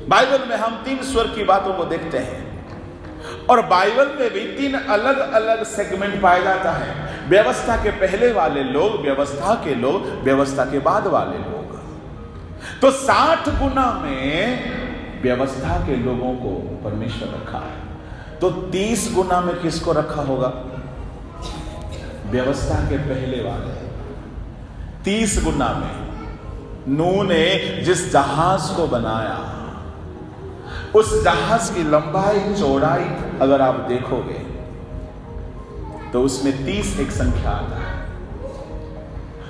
बाइबल में हम 3 स्वर्ग की बातों को देखते हैं और बाइबल में भी 3 अलग अलग सेगमेंट पाया जाता है। व्यवस्था के पहले वाले लोग, व्यवस्था के लोग, व्यवस्था के बाद वाले लोग। तो 60 गुना में व्यवस्था के लोगों को परमेश्वर रखा है। तो 30 गुना में किसको रखा होगा? व्यवस्था के पहले वाले। 30 गुना में नूह ने जिस जहाज को बनाया, उस जहाज की लंबाई चौड़ाई अगर आप देखोगे तो उसमें 30 एक संख्या आता है।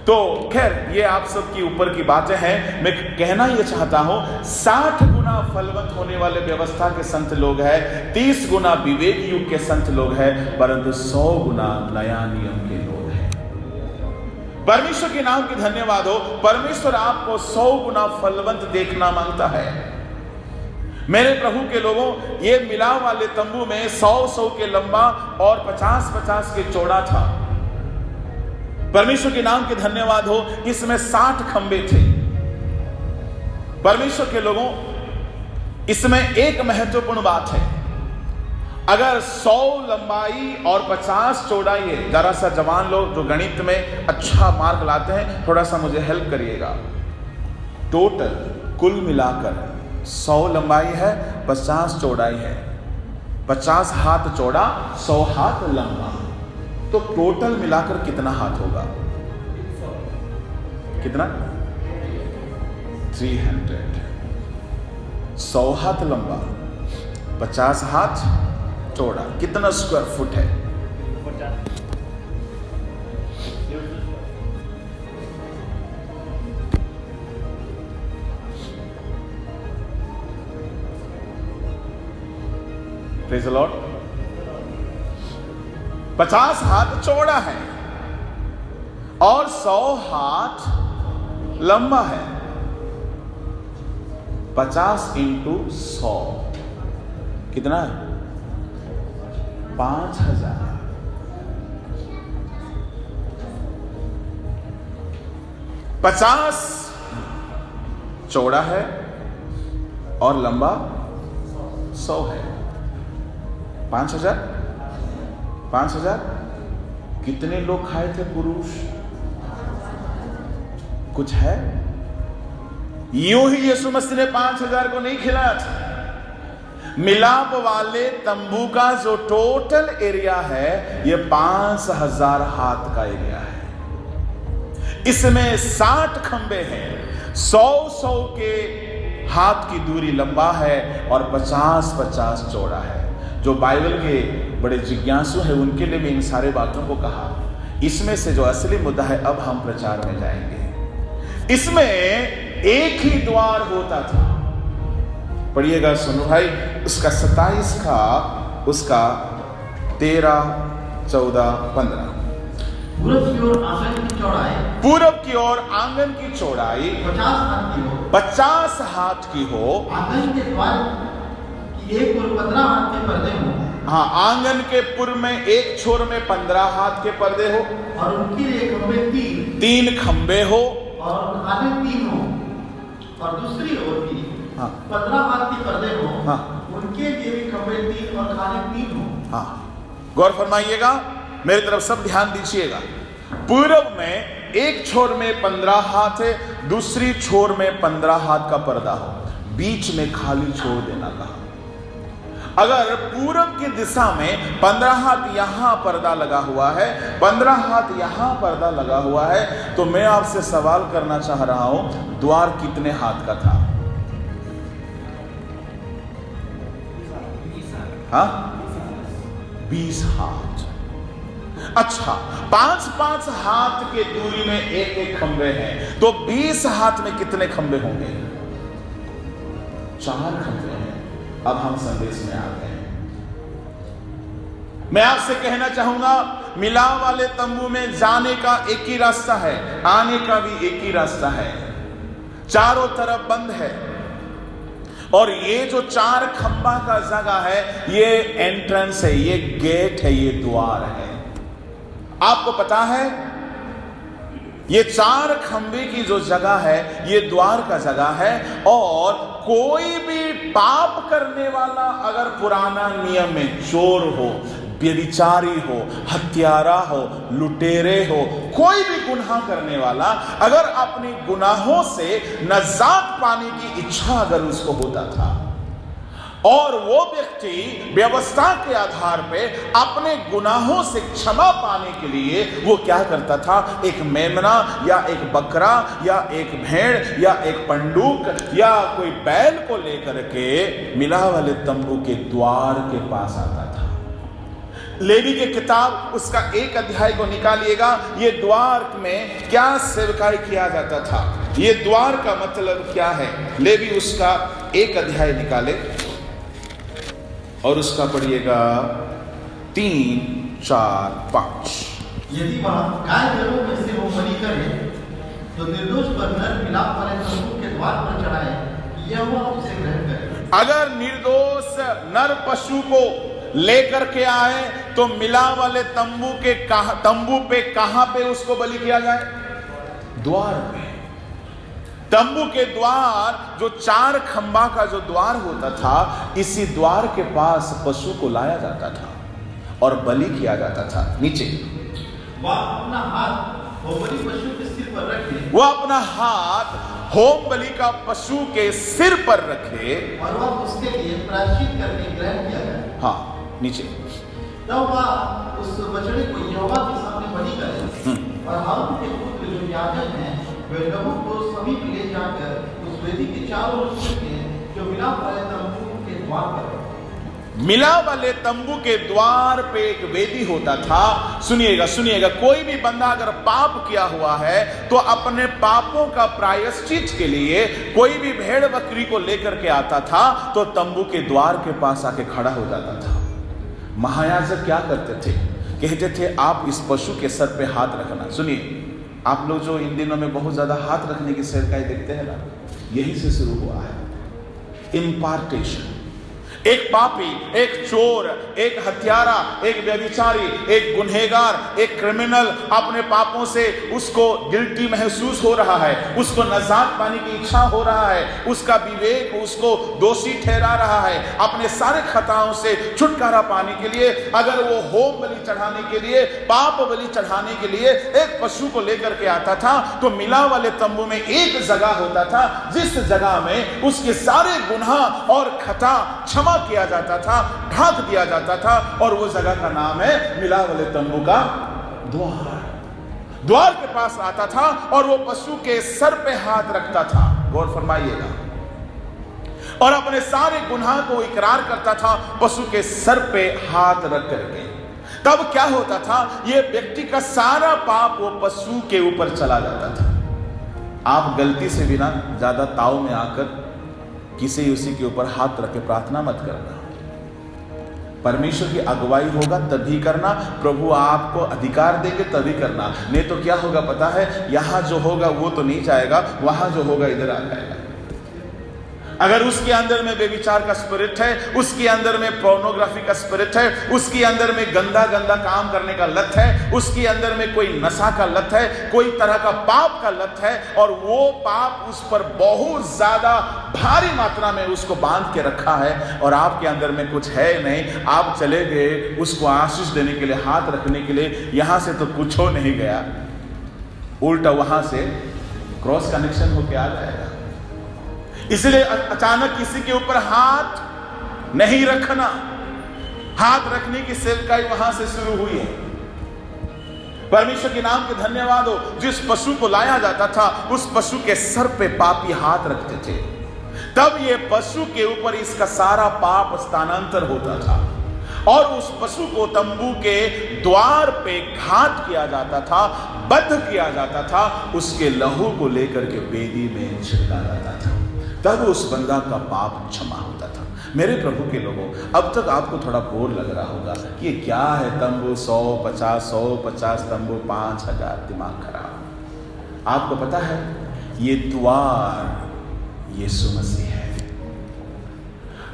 तो खैर ये आप सबकी ऊपर की बातें हैं। मैं कहना यह चाहता हूं 60 गुना फलवंत होने वाले व्यवस्था के संत लोग हैं, 30 गुना विवेक युग के संत लोग हैं, परंतु 100 गुना नया नियम के लोग हैं। परमेश्वर के नाम की धन्यवाद हो। परमेश्वर आपको 100 गुना फलवंत देखना मांगता है। मेरे प्रभु के लोगों, ये मिलाव वाले तंबू में 100-100 के लंबा और 50-50 के चौड़ा था। परमेश्वर के नाम के धन्यवाद हो। इसमें 60 खंबे थे। परमेश्वर के लोगों, इसमें एक महत्वपूर्ण बात है अगर 100 लंबाई और 50 चौड़ाई है, जरा सा जवान लोग जो गणित में अच्छा मार्क लाते हैं, थोड़ा सा मुझे हेल्प करिएगा। टोटल कुल मिलाकर 100 लंबाई है, 50 चौड़ाई है, 50 हाथ चौड़ा, 100 हाथ लंबा, तो टोटल मिलाकर कितना हाथ होगा? कितना? 300। 100 हाथ लंबा, 50 हाथ चौड़ा, कितना स्क्वायर फुट है? 50। Praise the Lord. 50 हाथ चौड़ा है और 100 हाथ लंबा है। 50 इंटू 100 कितना है? 5000। 50 चौड़ा है और लंबा 100 है। 5000। 5000 कितने लोग खाए थे पुरुष? कुछ है? यूं ही यीशु मसीह ने 5000 को नहीं खिलाया था। मिलाप वाले तंबू का जो टोटल एरिया है, ये 5000 हाथ का एरिया है। इसमें 60 खंबे हैं, 100 के हाथ की दूरी लंबा है और 50 चौड़ा है। जो बाइबल के बड़े जिज्ञासु हैं, उनके लिए भी इन सारे बातों को कहा। इसमें से जो असली मुद्दा है, अब हम प्रचार में जाएंगे। इसमें एक ही द्वार होता था। पढ़िएगा, सुनो भाई, उसका 27 का, उसका 13, 14, 15। पूरब की ओर आंगन की चौड़ाई, पूरब की ओर आंगन की चौड़ाई 50 हाथ की हो, 50 हाथ की हो। आंगन के द्वार की एक ओर 15 हाथ के पर्दे हो। हाँ, आंगन के पूर्व में एक छोर में 15 हाथ के पर्दे हो और उनके लिए खंबे 3 खंबे हो और खाने 3 हो, और दूसरी ओर भी 15 हाथ के पर्दे हो। हाँ। उनके लिए भी खंबे 3 और खाने 3 हो। हाँ, गौर फरमाइएगा, मेरी तरफ सब ध्यान दीजिएगा। पूरब में एक छोर में 15 हाथ है, दूसरी छोर में 15 हाथ का पर्दा हो, बीच में खाली छोड़ देना कहा। अगर पूरब की दिशा में 15 हाथ यहां पर्दा लगा हुआ है, 15 हाथ यहां पर्दा लगा हुआ है, तो मैं आपसे सवाल करना चाह रहा हूं, द्वार कितने हाथ का था? हाँ, 20 हाथ। अच्छा, 5 हाथ के दूरी में एक खंबे हैं, तो 20 हाथ में कितने खंबे होंगे? 4 खंबे हैं। अब हम संदेश में आते हैं। मैं आपसे कहना चाहूंगा, मिलाप वाले तंबू में जाने का एक ही रास्ता है, आने का भी एक ही रास्ता है। चारों तरफ बंद है, और ये जो 4 खंबा का जगह है, ये एंट्रेंस है, ये गेट है, ये द्वार है। आपको पता है, ये 4 खंबे की जो जगह है, ये द्वार का जगह है। और कोई भी पाप करने वाला अगर पुराना नियम में चोर हो, व्यभिचारी हो, हत्यारा हो, लुटेरे हो, कोई भी गुनाह करने वाला अगर अपने गुनाहों से नजात पाने की इच्छा अगर उसको होता था, और वो व्यक्ति व्यवस्था के आधार पे अपने गुनाहों से क्षमा पाने के लिए वो क्या करता था? एक मेमना या एक बकरा या एक भेड़ या एक पंडूक या कोई बैल को लेकर के मिलाप वाले तंबू के द्वार के पास आता था। लेवी के किताब उसका 1 अध्याय को निकालिएगा। ये द्वार में क्या सेवकाई किया जाता था, ये द्वार का मतलब क्या है? लेवी उसका 1 अध्याय निकाले और उसका पढ़िएगा 3, 4, 5। यदि वह गाय बैलों में से वो बलि करे, तो निर्दोष पर नर मिलाप वाले तंबू के द्वार पर चढ़ाए, यह वह उसे ग्रहण करे। अगर निर्दोष नर पशु को लेकर के आए, तो मिलाप वाले तंबू पे कहां पे उसको बलि किया जाए? द्वार पे। तंबू के द्वार, जो 4 खंबा का जो द्वार होता था, इसी द्वार के पास पशु को लाया जाता था और बलि किया जाता था। नीचे वह अपना हाथ होमबलि पशु के सिर पर रखे, वो अपना हाथ होम बलि का पशु के सिर पर रखे और वह उसके लिए प्रायश्चित करके ग्रहण किया जाए। हाँ, नीचे तब वह उस बछड़े को यहोवा के सामने बलि करे और हारून के पुत्र जो याजक हैं वे लहू को समीप ले जाकर उस वेदी के चारों ओर छिड़के जो मिलाप वाले तंबू के द्वार पर है। मिलाप वाले तंबू के द्वार पे एक वेदी होता था। सुनिएगा सुनिएगा, कोई भी बंदा अगर पाप किया हुआ है तो अपने पापों का प्रायश्चित के लिए कोई भी भेड़ बकरी को लेकर के आता था तो तंबू के द्वार के पास आके खड़ा हो जाता था। महायाजक क्या करते थे? कहते थे आप इस पशु के सर पे हाथ रखना। सुनिए, आप लोग जो इन दिनों में बहुत ज्यादा हाथ रखने की सेवकाई देखते हैं ना, यही से शुरू हुआ है। इम्पार्टेशन। एक पापी, एक चोर, एक हत्यारा, एक व्यभिचारी, एक गुनहगार, एक क्रिमिनल अपने पापों से उसको गिल्टी महसूस हो रहा है, उसको नजात पाने की इच्छा हो रहा है, उसका विवेक उसको दोषी ठहरा रहा है। अपने सारे खताओं से छुटकारा पाने के लिए अगर वो होम बलि चढ़ाने के लिए, पाप बलि चढ़ाने के लिए एक पशु को लेकर के आता था तो मिलाप वाले तंबू में एक जगह होता था जिस जगह में उसके सारे गुनाह और खता क्षमा किया जाता था, ढांक दिया जाता था, और वो जगह का नाम है मिलाप वाले तंबू का द्वार। द्वार के पास आता था और वो पशु के सर पे हाथ रखता था। गौर फरमाइएगा, और अपने सारे गुनाह को इकरार करता था पशु के सर पे हाथ रख करके। तब क्या होता था? ये व्यक्ति का सारा पाप वो पशु के ऊपर चला जाता था। आप गलती से भी ना ज्यादा ताव में आकर किसी उसी के ऊपर हाथ रख के प्रार्थना मत करना। परमेश्वर की अगुवाई होगा तभी करना, प्रभु आपको अधिकार देंगे तभी करना। नहीं तो क्या होगा पता है? यहां जो होगा वो तो नहीं जाएगा, वहां जो होगा इधर आ जाएगा। अगर उसके अंदर में व्यभिचार का स्पिरिट है, उसके अंदर में पोर्नोग्राफी का स्पिरिट है, उसके अंदर में गंदा गंदा काम करने का लत है, उसके अंदर में कोई नशा का लत है, कोई तरह का पाप का लत है, और वो पाप उस पर बहुत ज्यादा भारी मात्रा में उसको बांध के रखा है, और आपके अंदर में कुछ है नहीं, आप चले गए उसको आशीष देने के लिए, हाथ रखने के लिए, यहां से तो कुछ हो नहीं गया, उल्टा वहां से क्रॉस कनेक्शन होके आ जाएगा। इसलिए अचानक किसी के ऊपर हाथ नहीं रखना। हाथ रखने की सेवकाई वहां से शुरू हुई है। परमेश्वर के नाम के धन्यवाद हो। जिस पशु को लाया जाता था उस पशु के सर पे पापी हाथ रखते थे, तब ये पशु के ऊपर इसका सारा पाप स्थानांतर होता था, और उस पशु को तंबू के द्वार पे घात किया जाता था, बद्ध किया जाता था, उसके लहू को लेकर के वेदी में छिड़का जाता था, तब उस बंदा का पाप क्षमा होता था। मेरे प्रभु के लोगों, अब तक आपको थोड़ा बोर लग रहा होगा कि ये क्या है तंबू 150 तंबू 5000, दिमाग खराब। आपको पता है ये द्वार यीशु मसीह है।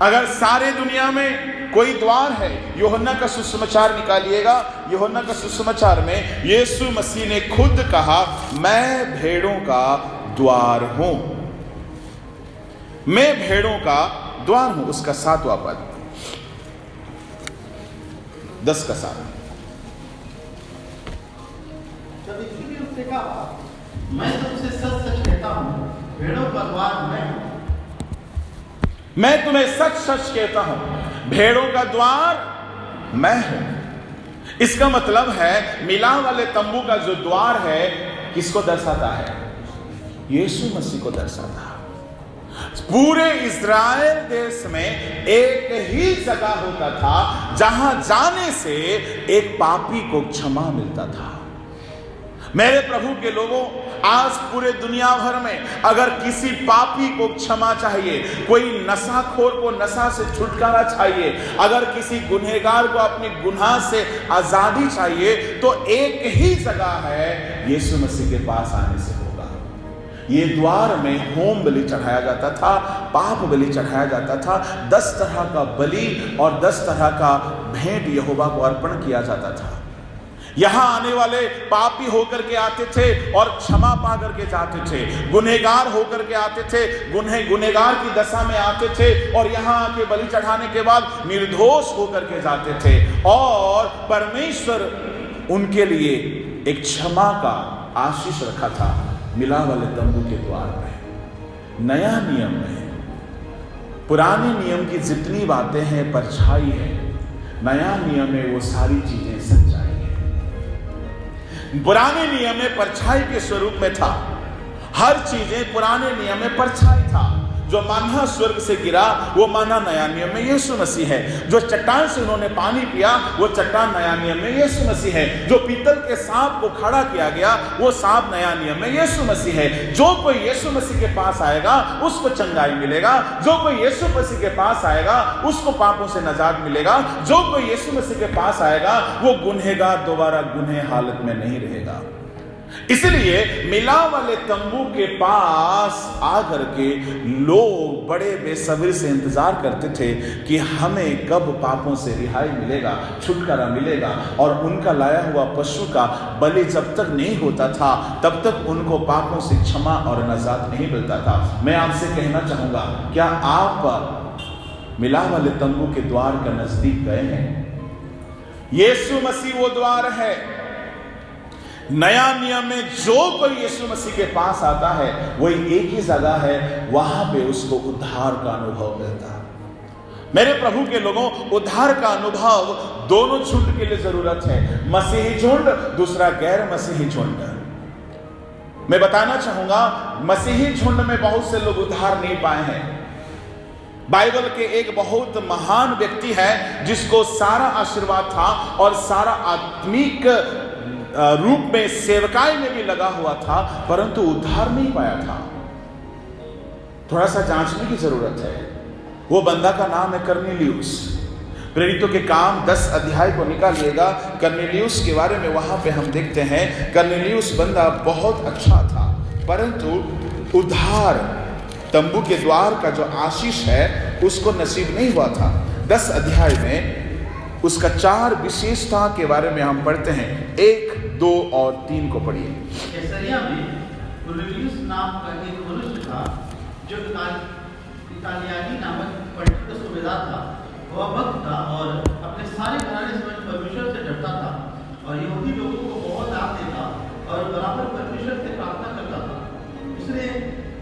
अगर सारे दुनिया में कोई द्वार है, यूहन्ना का सुसमाचार निकालिएगा। यूहन्ना का सुसमाचार में यीशु मसीह ने खुद कहा, मैं भेड़ों का द्वार हूं, मैं भेड़ों का द्वार हूं। उसका 7वां पद, 10 का 7। जब यीशु ने उससे कहा, मैं तुमसे सच सच कहता हूं, भेड़ों का द्वार मैं हूं। मैं तुम्हें सच सच कहता हूं, भेड़ों का द्वार मैं हूं। इसका मतलब है मिलाप वाले तंबू का जो द्वार है किसको दर्शाता है? यीशु मसीह को दर्शाता है। पूरे इज़राइल देश में एक ही जगह होता था जहां जाने से एक पापी को क्षमा मिलता था। मेरे प्रभु के लोगों, आज पूरे दुनिया भर में अगर किसी पापी को क्षमा चाहिए, कोई नशाखोर को नशा से छुटकारा चाहिए, अगर किसी गुनहगार को अपने गुनाह से आजादी चाहिए, तो एक ही जगह है, यीशु मसीह के पास आने से होगा। ये द्वार में होम बलि चढ़ाया जाता था, पाप बलि चढ़ाया जाता था, 10 तरह का बलि और 10 तरह का भेंट यहोवा को अर्पण किया जाता था। यहां आने वाले पापी होकर के आते थे और क्षमा पा करके जाते थे, गुनहगार होकर के आते थे, गुनहगार की दशा में आते थे और यहां आके बलि चढ़ाने के बाद निर्दोष होकर के जाते थे। और परमेश्वर उनके लिए एक क्षमा का आशीष रखा था मिलाप वाले तंबू के द्वार में। नया नियम में पुराने नियम की जितनी बातें हैं परछाई है, नया नियम में वो सारी चीजें सच्चाई है। पुराने नियम में परछाई के स्वरूप में था, हर चीजें पुराने नियम में परछाई था। जो मन्ना स्वर्ग से गिरा वो मन्ना नया नियम में यीशु मसीह है। जो चट्टान से उन्होंने पानी पिया वो चट्टान नया नियम में यीशु मसीह है। जो पीतल के सांप को खड़ा किया गया वो सांप नया नियम में यीशु मसीह है। जो कोई यीशु मसीह के पास आएगा उसको चंगाई मिलेगा, जो कोई यीशु मसीह के पास आएगा उसको पापों से निजात मिलेगा, जो कोई यीशु मसीह के पास आएगा वो गुनहगार दोबारा गुनह हालत में नहीं रहेगा। इसलिए मिलाप वाले तंबू के पास आकर के लोग बड़े बेसब्री से इंतजार करते थे कि हमें कब पापों से रिहाई मिलेगा, छुटकारा मिलेगा। और उनका लाया हुआ पशु का बलि जब तक नहीं होता था तब तक उनको पापों से क्षमा और निजात नहीं मिलता था। मैं आपसे कहना चाहूंगा, क्या आप मिलाप वाले तंबू के द्वार का नजदीक गए हैं? यीशु मसीह वो द्वार है। नया नियम में जो कोई यीशु मसीह के पास आता है वही एक ही जगह है, वहां पे उसको उद्धार का अनुभव मिलता है। मेरे प्रभु के लोगों, उद्धार का अनुभव दोनों झुंड के लिए जरूरत है, मसीही झुंड, दूसरा गैर मसीही झुंड। मैं बताना चाहूंगा, मसीही झुंड में बहुत से लोग उद्धार नहीं पाए हैं। बाइबल के एक बहुत महान व्यक्ति है जिसको सारा आशीर्वाद था और सारा आत्मिक रूप में सेवकाई में भी लगा हुआ था, परंतु उद्धार नहीं पाया था। थोड़ा सा जांचने की जरूरत है। वो बंदा का नाम है कर्नेलियुस। प्रेरितों के काम 10 अध्याय को निकालिएगा, कर्नेलियुस के बारे में वहां पे हम देखते हैं। कर्नेलियुस बंदा बहुत अच्छा था, परंतु उद्धार तंबू के द्वार का जो आशीष है उसको नसीब नहीं हुआ था। 10 अध्याय में उसका 4 विशेषता के बारे में हम पढ़ते हैं। 1, 2 और 3 को पढ़िए। कैसरिया में कुरनेलियुस नाम का एक मनुष्य था जो इतालियानी नामक पंडित का सूबेदार था। वह भक्त था और अपने सारे घराने समेत परमेश्वर से डरता था और यहूदी लोगों को बहुत दान देता और बराबर परमेश्वर से प्रार्थना करता था। उसने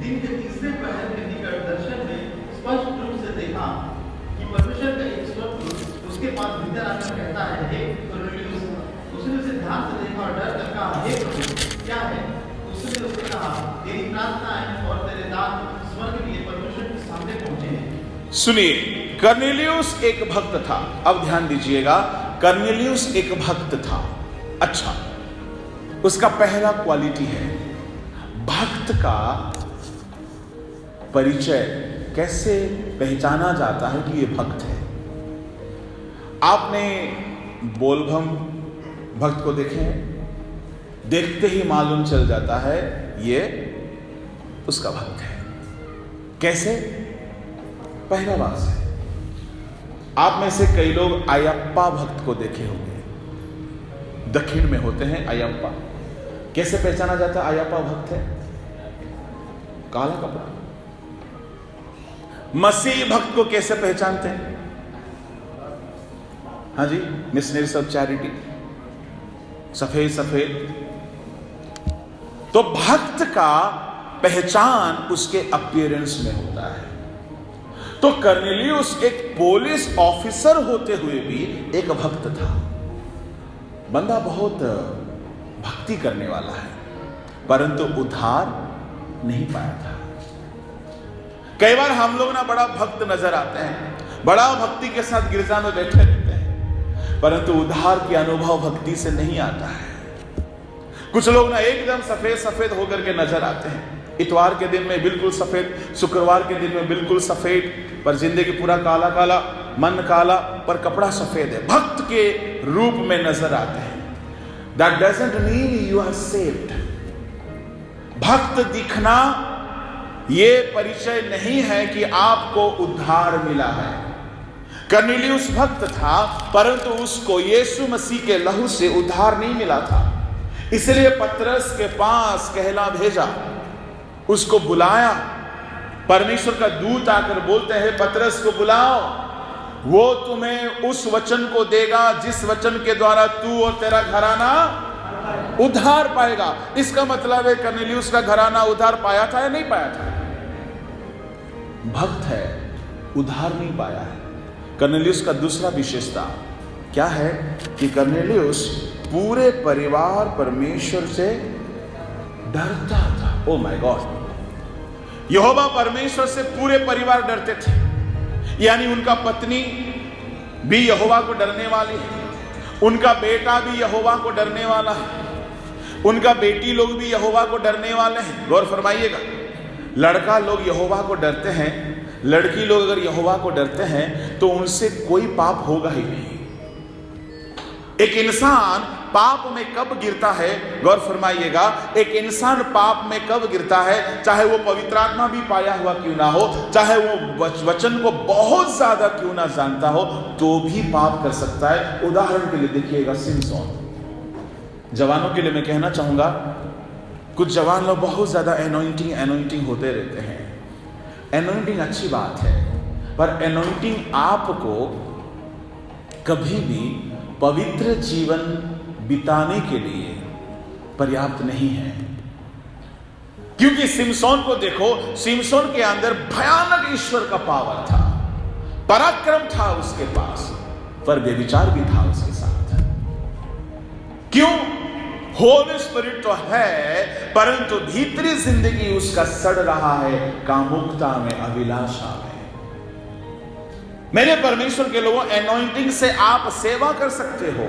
दिन के तीसरे पहर के निकट दर्शन में स्पष्ट रूप से देखा कि परमेश्वर का एक स्वर्गदूत उसके पास भीतर आकर कहता है, हे कुरनेलियुस। उसने उसे ध्यान से देखा और डर कर कहा, हे प्रभु, क्या है? उसने उससे कहा, तेरी प्रार्थनाएं और तेरे दान स्वर्ग के परमेश्वर के सामने पहुंचे हैं। सुनिए, कर्नेलियुस एक भक्त था। अब ध्यान दीजिएगा, कर्नेलियुस एक भक्त था। अच्छा, उसका पहला क्वालिटी है, भक्त का परिचय कैसे पहचाना जाता है कि ये भक्त है। आपने बोलबम भक्त को देखे हैं? देखते ही मालूम चल जाता है ये उसका भक्त है। कैसे? पहला बात है, आप में से कई लोग अयप्पा भक्त को देखे होंगे। दक्षिण में होते हैं अयप्पा। कैसे पहचाना जाता है अयप्पा भक्त है? काला कपड़ा। मसीही भक्त को कैसे पहचानते हैं? हाँ जी, मिशनरीज ऑफ चैरिटी, सफेद सफेद। तो भक्त का पहचान उसके अपीयरेंस में होता है। तो कर्नेलियुस एक पुलिस ऑफिसर होते हुए भी एक भक्त था। बंदा बहुत भक्ति करने वाला है, परंतु उद्धार नहीं पाया था। कई बार हम लोग ना बड़ा भक्त नजर आते हैं, बड़ा भक्ति के साथ गिरजा में बैठे रहते हैं, परंतु उद्धार के अनुभव भक्ति से नहीं आता है। कुछ लोग ना एकदम सफेद सफेद होकर के नजर आते हैं। इतवार के दिन में बिल्कुल सफेद, शुक्रवार के दिन में बिल्कुल सफेद, पर जिंदगी पूरा काला काला, मन काला, पर कपड़ा सफेद है। भक्त के रूप में नजर आते हैं। That doesn't mean you are saved. भक्त दिखना ये परिचय नहीं है कि आपको उद्धार मिला है। कर्नेलियुस भक्त था, परंतु उसको यीशु मसीह के लहू से उद्धार नहीं मिला था। इसलिए पतरस के पास कहला भेजा, उसको बुलाया। परमेश्वर का दूत आकर बोलते हैं, पतरस को बुलाओ, वो तुम्हें उस वचन को देगा जिस वचन के द्वारा तू और तेरा घराना उद्धार पाएगा। इसका मतलब है कर्नेलियुस का घराना उद्धार पाया था या नहीं पाया था? भक्त है, उद्धार नहीं पाया है। कर्नेलियुस का दूसरा विशेषता क्या है कि कर्नेलियुस पूरे परिवार परमेश्वर से डरता था। ओ माय गॉड, यहोवा परमेश्वर से पूरे परिवार डरते थे। यानी उनका पत्नी भी यहोवा को डरने वाली है, उनका बेटा भी यहोवा को डरने वाला है, उनका बेटी लोग भी यहोवा को डरने वाले हैं। गौर फरमाइएगा, लड़का लोग यहोवा को डरते हैं, लड़की लोग अगर यहोवा को डरते हैं तो उनसे कोई पाप होगा ही नहीं। एक इंसान पाप में कब गिरता है? गौर फरमाइएगा, एक इंसान पाप में कब गिरता है? चाहे वो पवित्र आत्मा भी पाया हुआ क्यों ना हो, चाहे वो वचन को बहुत ज्यादा क्यों ना जानता हो, तो भी पाप कर सकता है। उदाहरण के लिए देखिएगा सिमसोन। जवानों के लिए मैं कहना चाहूंगा, कुछ जवान लोग बहुत ज्यादा एनोइंटिंग होते रहते हैं। एनोइंटिंग अच्छी बात है, पर एनोइंटिंग आपको कभी भी पवित्र जीवन बिताने के लिए पर्याप्त नहीं है। क्योंकि सिमसोन को देखो, सिमसोन के अंदर भयानक ईश्वर का पावर था, पराक्रम था उसके पास, पर व्यभिचार भी था उसके साथ। क्यों? होली स्पिरिट तो है, परंतु भीतरी जिंदगी उसका सड़ रहा है कामुकता में, अभिलाषा में। मेरे परमेश्वर के लोगों, एनॉइंटिंग से आप सेवा कर सकते हो,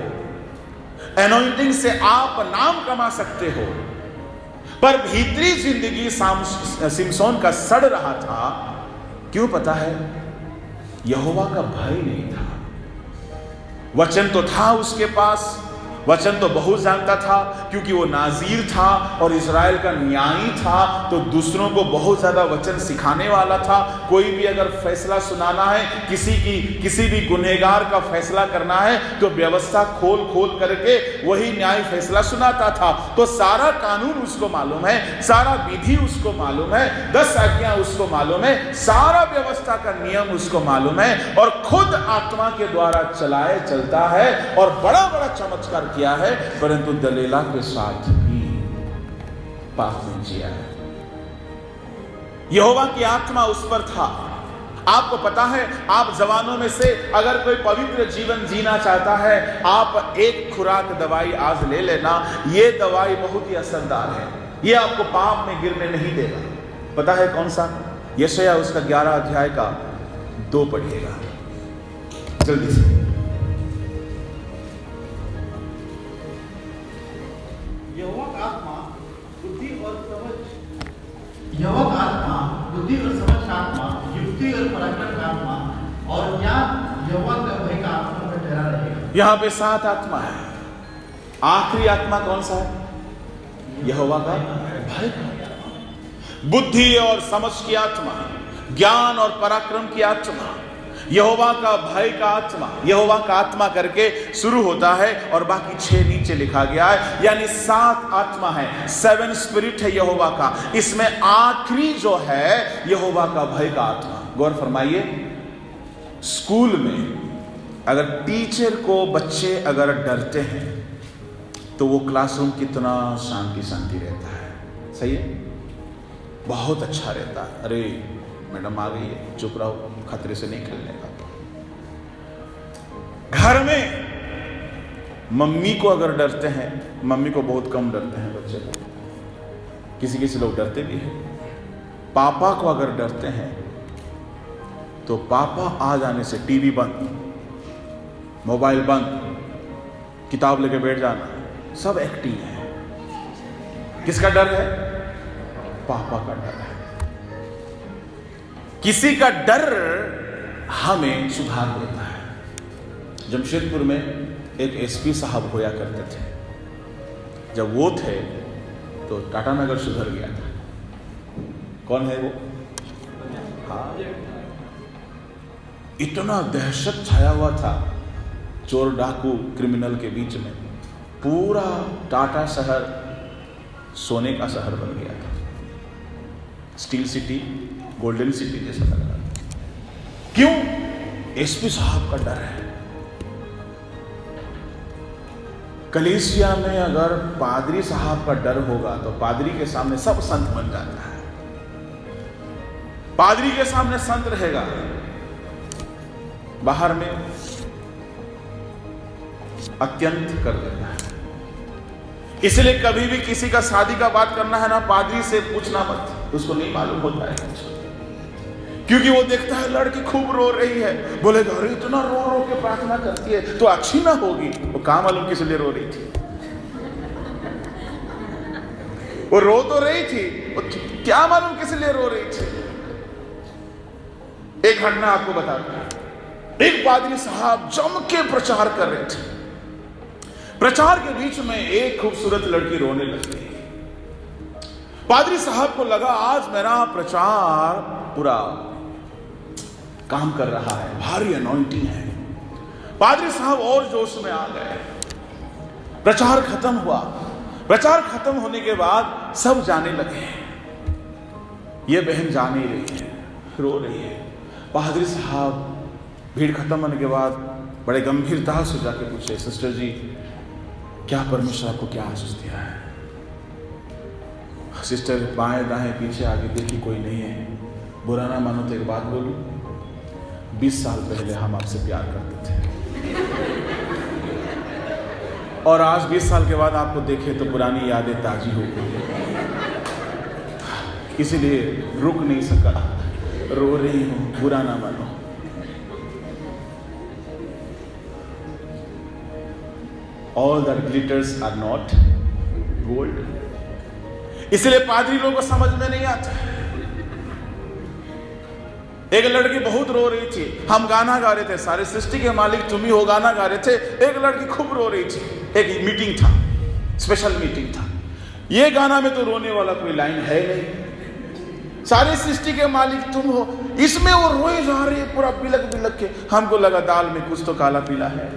एनॉइंटिंग से आप नाम कमा सकते हो, पर भीतरी जिंदगी सिमसोन का सड़ रहा था। क्यों पता है? यहोवा का भय नहीं था। वचन तो था उसके पास, वचन तो बहुत जानता था, क्योंकि वो नाजीर था और इजराइल का न्यायी था, तो दूसरों को बहुत ज्यादा वचन सिखाने वाला था। कोई भी अगर फैसला सुनाना है, किसी भी गुनहगार का फैसला करना है, तो व्यवस्था खोल करके वही न्याय फैसला सुनाता था। तो सारा कानून उसको मालूम है, सारा विधि उसको मालूम है, 10 आज्ञा उसको मालूम है, सारा व्यवस्था का नियम उसको मालूम है, और खुद आत्मा के द्वारा चलता है और बड़ा बड़ा चमत्कार किया है, परंतु दलीला के साथ भी पाप में जिया है। यहोवा की आत्मा उस पर था। आपको पता है, आप जवानों में से अगर कोई पवित्र जीवन जीना चाहता है, आप एक खुराक दवाई आज ले लेना। ये दवाई बहुत ही असरदार है, ये आपको पाप में गिरने नहीं देगा। पता है कौन सा? यशायाह उसका 11 अध्याय का 2 पढ़िएगा जल्दी से। यहोवा का आत्मा बुद्धि और समझ का आत्मा, युक्ति और पराक्रम का आत्मा, और ज्ञान यहोवा का भय का आत्मा पर ठहरा रहेगा। यहां पे 7 आत्मा है। आखिरी आत्मा कौन सा है? यहोवा का भय का आत्मा, बुद्धि और समझ की आत्मा, ज्ञान और पराक्रम की आत्मा, यहोवा का भय का आत्मा। यहोवा का आत्मा करके शुरू होता है और बाकी 6 नीचे लिखा गया है, यानी 7 आत्मा है, 7 स्पिरिट है यहोवा का। इसमें आखिरी जो है यहोवा का भय का आत्मा। गौर फरमाइए, स्कूल में अगर टीचर को बच्चे अगर डरते हैं तो वो क्लासरूम कितना शांति रहता है। सही है, बहुत अच्छा रहता है। अरे मैडम आ गई है, चुप रहो, खतरे से नहीं खेलने का। घर में मम्मी को अगर डरते हैं, मम्मी को बहुत कम डरते हैं बच्चे को, किसी लोग डरते भी हैं। पापा को अगर डरते हैं तो पापा आ जाने से टीवी बंद, मोबाइल बंद, किताब लेके बैठ जाना, सब एक्टिंग है। किसका डर है? पापा का डर है। किसी का डर हमें सुधार देता है। जमशेदपुर में एक एसपी साहब होया करते थे। जब वो थे तो टाटा नगर सुधर गया था। कौन है वो? हाँ, इतना दहशत छाया हुआ था चोर डाकू क्रिमिनल के बीच में। पूरा टाटा शहर सोने का शहर बन गया था, स्टील सिटी, गोल्डन सिटी जैसा लग रहा था। क्यों? एसपी साहब का डर है। कलीसिया में अगर पादरी साहब का डर होगा तो पादरी के सामने सब संत बन जाता है। पादरी के सामने संत रहेगा, बाहर में अत्यंत कर देता है। इसलिए कभी भी किसी का शादी का बात करना है ना, पादरी से पूछना मत, उसको नहीं मालूम होता है कुछ। क्योंकि वो देखता है लड़की खूब रो रही है, बोलेगा अरे इतना रो रो के प्रार्थना करती है तो अच्छी ना होगी। वो कहाँ मालूम किस लिए रो रही थी, वो रो तो रही थी, वो क्या मालूम किस लिए रो रही थी। एक घटना आपको बताता हूं। एक पादरी साहब जम के प्रचार कर रहे थे। प्रचार के बीच में एक खूबसूरत लड़की रोने लग गई। पादरी साहब को लगा आज मेरा प्रचार पूरा काम कर रहा है, भारी अनॉइंटिंग है। पादरी साहब और जोश में आ गए। प्रचार खत्म हुआ। प्रचार खत्म होने के बाद सब जाने लगे, ये बहन जा नहीं रही है, रो रही है। पादरी साहब भीड़ खत्म होने के बाद बड़े गंभीरता से जाके पूछे, सिस्टर जी क्या परमेश्वर आपको क्या आशीष दिया है? सिस्टर बाएं दाएं पीछे आगे देखी, कोई नहीं है। बुरा ना मानो तो एक बात बोलूं, 20 साल पहले हम आपसे प्यार करते थे और आज 20 साल के बाद आपको देखे तो पुरानी यादें ताजी हो गई, इसीलिए रुक नहीं सका, रो रही हूं, बुरा ना मानो। All that glitters are not gold. इसलिए पादरी लोगों को समझ में नहीं आता। एक लड़की बहुत रो रही थी, हम गाना गा रहे थे, सारे सृष्टि के मालिक तुम ही हो गाना गा रहे थे। एक लड़की खूब रो रही थी, एक मीटिंग था, स्पेशल मीटिंग था। ये गाना में तो रोने वाला कोई लाइन है नहीं, सारी सृष्टि के मालिक तुम हो, इसमें वो रोए जा रही है पूरा बिलक बिलक के। हमको लगा दाल में कुछ तो काला पीला है।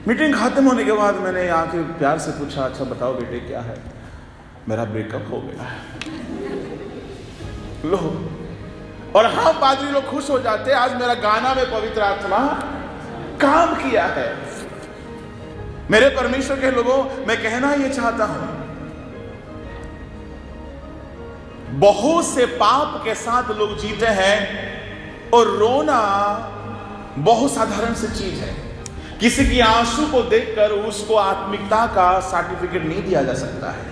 मीटिंग खत्म होने के बाद मैंने आके प्यार से पूछा, अच्छा बताओ बेटे क्या है? मेरा ब्रेकअप हो गया है। लो, और हाँ पादरी लोग खुश हो जाते, आज मेरा गाना में पवित्र आत्मा काम किया है। मेरे परमेश्वर के लोगों, मैं कहना ये चाहता हूं, बहुत से पाप के साथ लोग जीते हैं और रोना बहुत साधारण सी चीज है। किसी की आंसू को देखकर उसको आत्मिकता का सर्टिफिकेट नहीं दिया जा सकता है,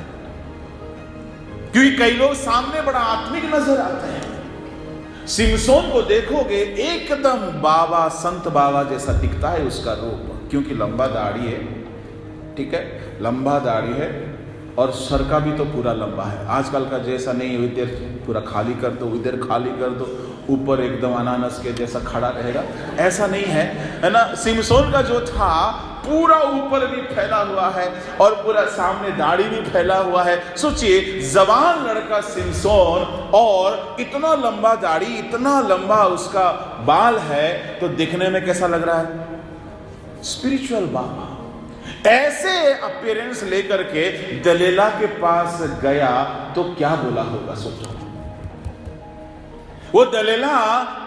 क्योंकि कई लोग सामने बड़ा आत्मिक नजर आते हैं। सिमसोन को देखोगे एकदम बाबा, संत बाबा जैसा दिखता है उसका रूप, क्योंकि लंबा दाढ़ी है, ठीक है, लंबा दाढ़ी है और सर का भी तो पूरा लंबा है। आजकल का जैसा नहीं, इधर पूरा खाली कर दो, इधर खाली कर दो, ऊपर एकदम अनानस के जैसा खड़ा रहेगा, ऐसा नहीं है, है ना। सिमसोन का जो था पूरा ऊपर भी फैला हुआ है और पूरा सामने दाढ़ी भी फैला हुआ है। सोचिए, जवान लड़का सिमसोन और इतना लंबा दाढ़ी, इतना लंबा उसका बाल है, तो दिखने में कैसा लग रहा है? स्पिरिचुअल बाबा। ऐसे अपीयरेंस लेकर के दलीला के पास गया तो क्या बोला होगा? सोचो, वो दलीला,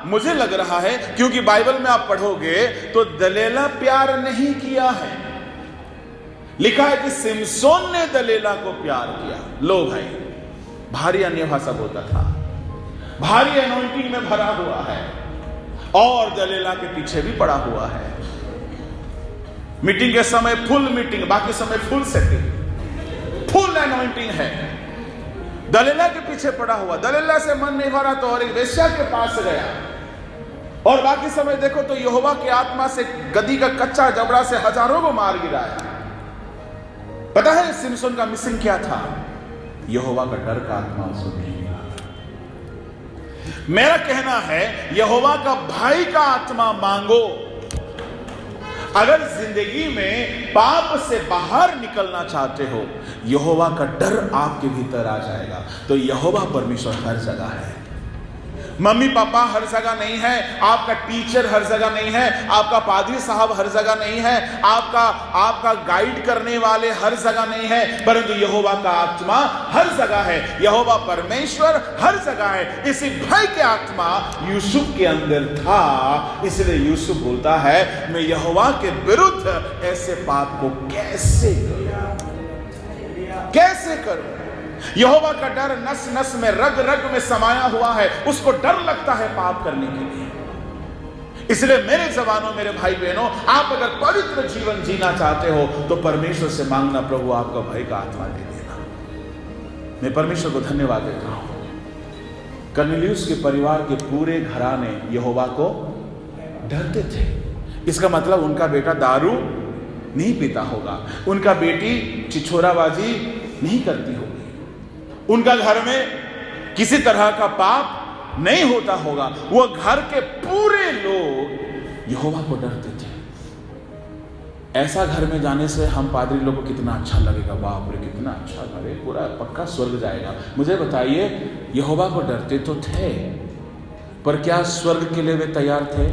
मुझे लग रहा है, क्योंकि बाइबल में आप पढ़ोगे तो दलीला प्यार नहीं किया है, लिखा है कि सिमसोन ने दलीला को प्यार किया। लो भाई, भारी अन्य भाषा बोलता था, भारी अनॉइंटिंग में भरा हुआ है और दलीला के पीछे भी पड़ा हुआ है। मीटिंग के समय फुल मीटिंग, बाकी समय फुल सेटिंग, फुल अनॉइंटिंग है। दलीला के पीछे पड़ा हुआ, दलीला से मन नहीं भरा तो और एक वेश्या के पास गया, और बाकी समय देखो तो यहोवा की आत्मा से गदी का कच्चा जबड़ा से हजारों को मार गिराया। पता है सिमसोन का मिसिंग क्या था? यहोवा का डर का आत्मा उसको नहीं मिला। मेरा कहना है, यहोवा का भाई का आत्मा मांगो। अगर जिंदगी में पाप से बाहर निकलना चाहते हो, यहोवा का डर आपके भीतर आ जाएगा। तो यहोवा परमेश्वर हर जगह है, मम्मी पापा हर जगह नहीं है, आपका टीचर हर जगह नहीं है, आपका पादरी साहब हर जगह नहीं है, आपका गाइड करने वाले हर जगह नहीं है, परंतु यहोवा का आत्मा हर जगह है। यहोवा परमेश्वर हर जगह है। इसी भय के आत्मा यूसुफ के अंदर था, इसलिए यूसुफ बोलता है मैं यहोवा के विरुद्ध ऐसे पाप को कैसे करूं। यहोवा का डर नस नस में, रग रग में समाया हुआ है। उसको डर लगता है पाप करने के लिए। इसलिए मेरे जवानों, मेरे भाई बहनों, आप अगर पवित्र जीवन जीना चाहते हो तो परमेश्वर से मांगना, प्रभु आपका भय का आत्मा दे देना। मैं परमेश्वर को धन्यवाद देता हूं। कर्नेलियुस के परिवार के पूरे घराने यहोवा को डरते थे। इसका मतलब उनका बेटा दारू नहीं पीता होगा, उनका बेटी छिछोराबाजी नहीं करती होगी, उनका घर में किसी तरह का पाप नहीं होता होगा। वो घर के पूरे लोग यहोवा को डरते थे। ऐसा घर में जाने से हम पादरी लोग को कितना अच्छा लगेगा, बाप रे कितना अच्छा घर है, पूरा पक्का स्वर्ग जाएगा। मुझे बताइए, यहोवा को डरते तो थे, पर क्या स्वर्ग के लिए वे तैयार थे?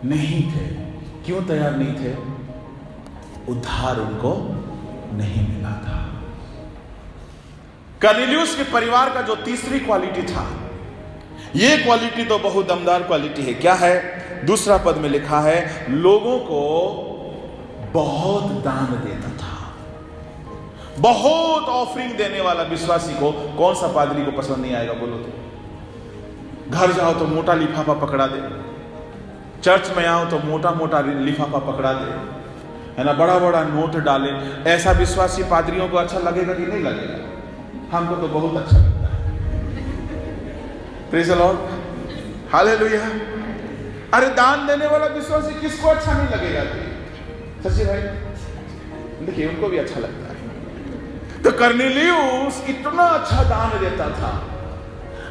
नहीं थे। क्यों तैयार नहीं थे? उद्धार उनको नहीं मिला था। कर्नेलियुस के परिवार का जो तीसरी क्वालिटी था, यह क्वालिटी तो बहुत दमदार क्वालिटी है। क्या है? दूसरा पद में लिखा है, लोगों को बहुत दान देता था। बहुत ऑफरिंग देने वाला विश्वासी को कौन सा पादरी को पसंद नहीं आएगा? बोलो तो। घर जाओ तो मोटा लिफाफा पकड़ा दे, चर्च में आओ तो मोटा मोटा लिफाफा पकड़ा दे, है ना, बड़ा बड़ा नोट डाले। ऐसा विश्वासी पादरियों को अच्छा लगेगा कि नहीं लगेगा? हमको तो बहुत अच्छा लगता है। Praise the Lord, hallelujah. अरे दान देने वाला विश्वासी किसको अच्छा नहीं लगेगा? सच्ची भाई, देखिए उनको भी अच्छा लगता है। तो कर्नेलियुस इतना अच्छा दान देता था।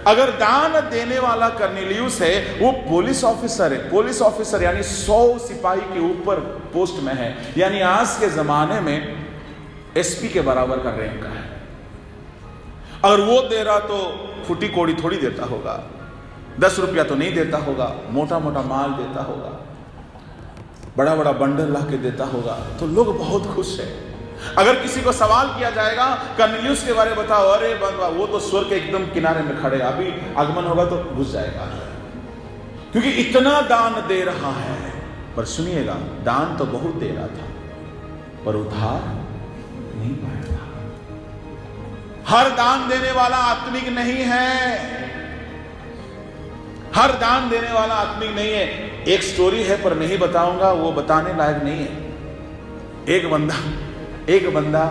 अगर दान देने वाला कर्नेलियुस है, वो पुलिस ऑफिसर है। पुलिस ऑफिसर यानी 100 सिपाही के ऊपर पोस्ट में है, यानी आज के जमाने में एसपी के बराबर का रैंक का है। अगर वो दे रहा तो फुटी कोड़ी थोड़ी देता होगा, 10 रुपया तो नहीं देता होगा, मोटा मोटा माल देता होगा, बड़ा बड़ा बंडल ला के देता होगा, तो लोग बहुत खुश है। अगर किसी को सवाल किया जाएगा कर्नेलियुस के बारे में बताओ, अरे बंदा वो तो स्वर्ग के एकदम किनारे में खड़े, अभी आगमन होगा तो घुस जाएगा, क्योंकि इतना दान दे रहा है। पर सुनिएगा, दान तो बहुत दे रहा था, पर उद्धार नहीं पाया था। हर दान देने वाला आत्मिक नहीं है। हर दान देने वाला आत्मिक नहीं है। एक स्टोरी है पर नहीं बताऊंगा, वो बताने लायक नहीं है। एक बंदा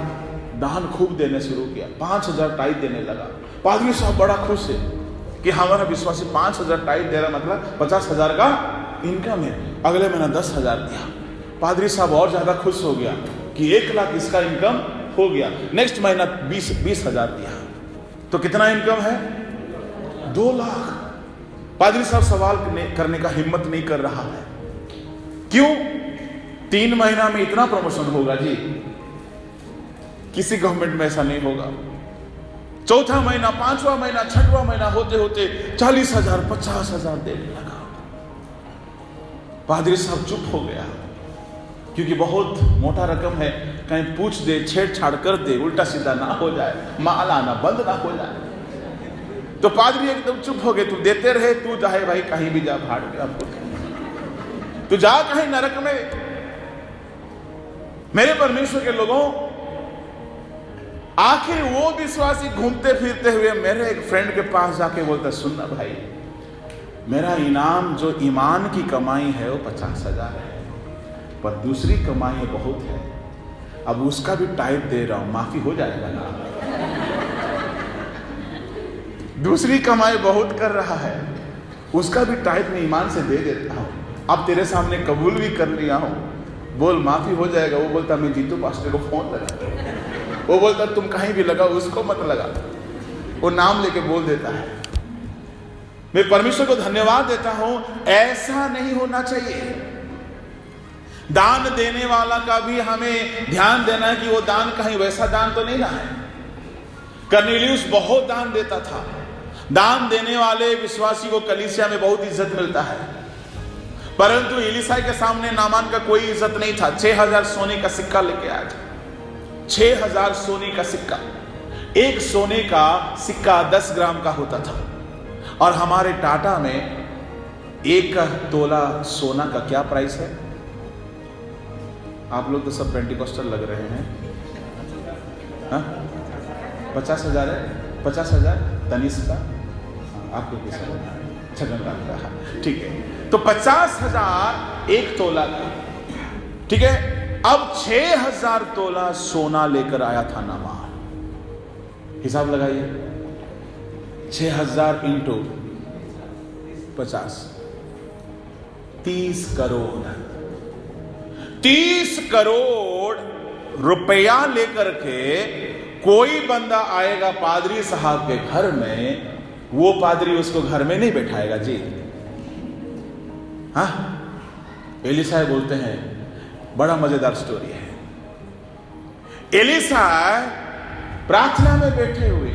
दान खूब देने शुरू किया, 5000 टाइट देने लगा। पादरी साहब बड़ा खुश है कि हमारा विश्वासी 5000 टाइट दे रहा, मतलब 50,000 का इनकम है। अगले महीना 10,000 दिया। पादरी साहब और ज्यादा खुश हो गया कि 1 लाख इसका इनकम हो गया। नेक्स्ट महीना 20,000 दिया, तो कितना इनकम है? 2 लाख। पादरी साहब सवाल करने का हिम्मत नहीं कर रहा है। क्यों? 3 महीना में इतना प्रमोशन होगा जी, किसी गवर्नमेंट में ऐसा नहीं होगा। 4था महीना, 5वां महीना, 6वां महीना होते होते 40,000, 50,000 देने लगा। पादरी साहब चुप हो गया, क्योंकि बहुत मोटा रकम है, कहीं पूछ दे, छेड़छाड़ कर दे, उल्टा सीधा ना हो जाए, माल आना बंद ना हो जाए। तो पादरी एकदम चुप हो गए। तू देते रहे, तू चाहे भाई कहीं भी जा, भाड़ के आपको तू जा कहीं नरक में। मेरे परमेश्वर के लोगों, आखिर वो विश्वासी घूमते फिरते हुए मेरे एक फ्रेंड के पास जाके बोलता, सुनना भाई, मेरा इनाम जो ईमान की कमाई है वो 50,000 है, पर दूसरी कमाई बहुत है, अब उसका भी टाइप दे रहा हूं, माफी हो जाएगा ना? दूसरी कमाई बहुत कर रहा है, उसका भी टाइप में ईमान से दे देता हूं, अब तेरे सामने कबूल भी कर लिया हूं, बोल माफी हो जाएगा। वो बोलता, मैं जीतू पास्टर को फोन लगा। वो बोलता, तुम कहीं भी लगाओ, उसको मत लगा। वो नाम लेके बोल देता है। मैं परमेश्वर को धन्यवाद देता हूं, ऐसा नहीं होना चाहिए। दान देने वाला का भी हमें ध्यान देना है कि वो दान कहीं वैसा दान तो नहीं रहा है। कर्नेलियुस बहुत दान देता था। दान देने वाले विश्वासी को कलीसिया में बहुत इज्जत मिलता है, परंतु एलीशा के सामने नामान का कोई इज्जत नहीं था। 6000 सोने का सिक्का लेके आया था। 6000 सोने का सिक्का। एक सोने का सिक्का 10 ग्राम का होता था, और हमारे टाटा में 1 तोला सोना का क्या प्राइस है? आप लोग तो सब पेंटिकॉस्टल लग रहे हैं। 50,000 है। 50,000 तनिष्क का, आपको किस छगन का, ठीक है। तो 50,000 1 तोला का, ठीक है। अब 6,000 तोला सोना लेकर आया था नामान। हिसाब लगाइए, 6,000 इंटू 50, 30 करोड़। 30 करोड़ रुपया लेकर के कोई बंदा आएगा पादरी साहब के घर में, वो पादरी उसको घर में नहीं बैठाएगा जी। हाँ, एलीशा बोलते हैं, बड़ा मजेदार स्टोरी है। एलीशा प्रार्थना में बैठे हुए,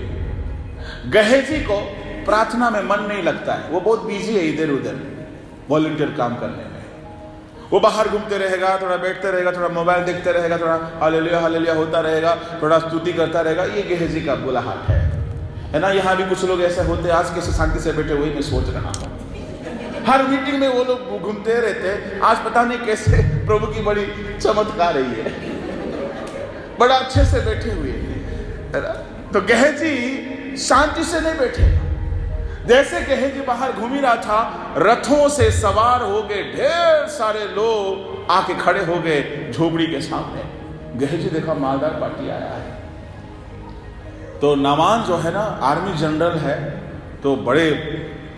गहेजी को प्रार्थना में मन नहीं लगता है, वो बहुत बिजी है इधर उधर वॉलंटियर काम करने में। वो बाहर घूमते रहेगा, थोड़ा बैठते रहेगा, थोड़ा मोबाइल देखते रहेगा, थोड़ा हालेलुया हालेलुया होता रहेगा, थोड़ा स्तुति करता रहेगा। ये गेहजी का बुलाहट है ना। यहाँ भी कुछ लोग ऐसे होते हैं, आज कैसे शांति से बैठे हुए मैं सोच रहा हूँ। हर मीटिंग में वो लोग घूमते रहते, आज पता नहीं कैसे प्रभु की बड़ी चमत्कार रही है, बड़ा अच्छे से बैठे हुए है ना। तो गेहजी शांति से नहीं बैठे। जैसे गेहजी बाहर घूम ही रहा था, रथों से सवार हो गए ढेर सारे लोग आके खड़े हो गए झोपड़ी के सामने। गेहजी देखा मालदार पार्टी आया है। तो नामान जो है ना, आर्मी जनरल है, तो बड़े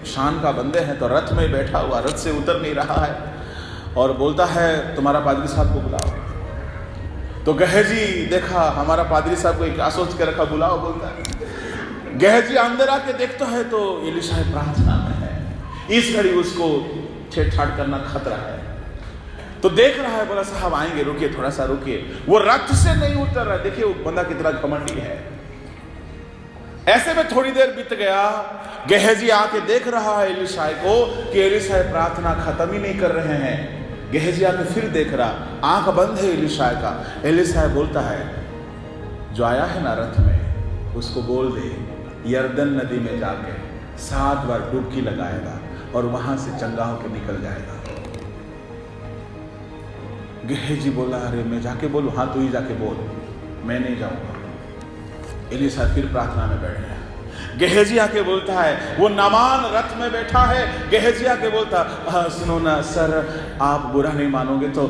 शान का बंदे हैं, तो रथ में बैठा हुआ, रथ से उतर नहीं रहा है, और बोलता है तुम्हारा पादरी साहब को बुलाओ। तो गेहजी देखा हमारा पादरी साहब को क्या सोच के रखा, बुलाओ बोलता है। गेहजी अंदर आके देखता है तो एलीशा प्रार्थना में है। इस घड़ी उसको छेड़छाड़ करना खतरा है, तो देख रहा है, बोला साहब आएंगे, रुकिए थोड़ा सा रुकिए। वो रथ से नहीं उतर रहा। देखिए वो बंदा कितना घमंडी है। ऐसे में थोड़ी देर बीत गया, गेहजी आके देख रहा है एलीशा को कि एलीशा प्रार्थना खत्म ही नहीं कर रहे हैं। गेहजी आके फिर देख रहा, आंख बंद है एलीशा का। एलीशा बोलता है, जो आया है ना रथ में, उसको बोल दे यरदन नदी में जाके 7 बार डुबकी लगाएगा और वहां से चंगा होकर निकल जाएगा। गेहजी बोला, अरे मैं जाके बोलूं? हाँ तू ही जाके बोल, मैं नहीं जाऊंगा। एलीशा फिर प्रार्थना में बैठ गया। गेहजी आके बोलता है, वो नामान रथ में बैठा है। गेहजी आके बोलता, सुनो ना सर, आप बुरा नहीं मानोगे तो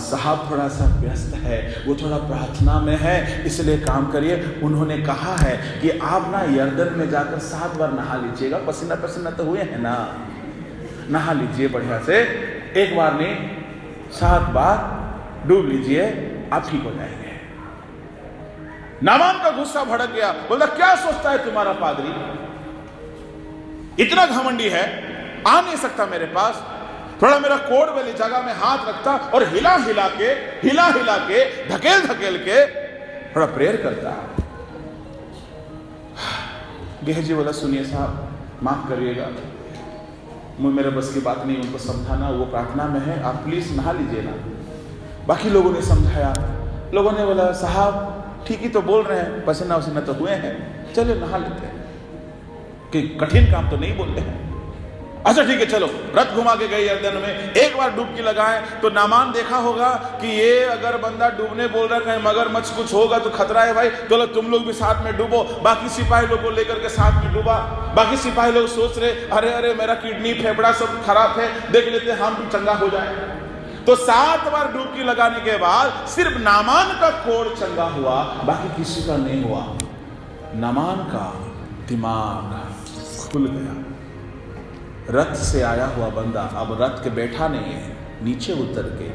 साहब थोड़ा सा व्यस्त है, वो थोड़ा प्रार्थना में है, इसलिए काम करिए। उन्होंने कहा है कि आप ना यरदन में जाकर 7 बार नहा लीजिएगा, पसीना पसीना तो हुए हैं ना, नहा लीजिए बढ़िया से, एक बार नहीं 7 बार डूब लीजिए, आप ठीक हो जाएंगे। नामान का गुस्सा भड़क गया, बोला क्या सोचता है तुम्हारा पादरी, इतना घमंडी है, आ नहीं सकता मेरे पास। थोड़ा मेरा कोड वाली जगह में हाथ रखता और हिला हिला के धकेल के थोड़ा प्रेयर करता। गेहजी बोला, सुनिए साहब माफ करिएगा, मेरे बस की बात नहीं उनको समझाना, वो प्रार्थना में है, आप प्लीज नहा लीजिए ना। बाकी लोगों ने समझाया, लोगों ने बोला साहब ठीक ही तो बोल रहे हैं, पसीना वसीना तो हुए हैं, चलो नहा लेते हैं, कि कठिन काम तो नहीं बोलते हैं। अच्छा ठीक है चलो। रथ घुमा के गए यरदन में, एक बार डुबकी लगाए। तो नामान देखा होगा कि ये अगर बंदा डूबने बोल रहा है, कहीं मगरमच्छ कुछ होगा तो खतरा है भाई, तो तुम लोग भी साथ में डूबो। बाकी सिपाही लोग को लेकर के साथ में डूबा। बाकी सिपाही लोग सोच रहे, अरे अरे मेरा किडनी फेफड़ा सब खराब है, देख लेते हम भी चंगा हो जाए। तो 7 बार डुबकी लगाने के बाद सिर्फ नामान का कोड़ चंगा हुआ, बाकी किसी का नहीं हुआ। नामान का दिमाग खुल गया। रथ से आया हुआ बंदा अब रथ के बैठा नहीं है, नीचे उतर के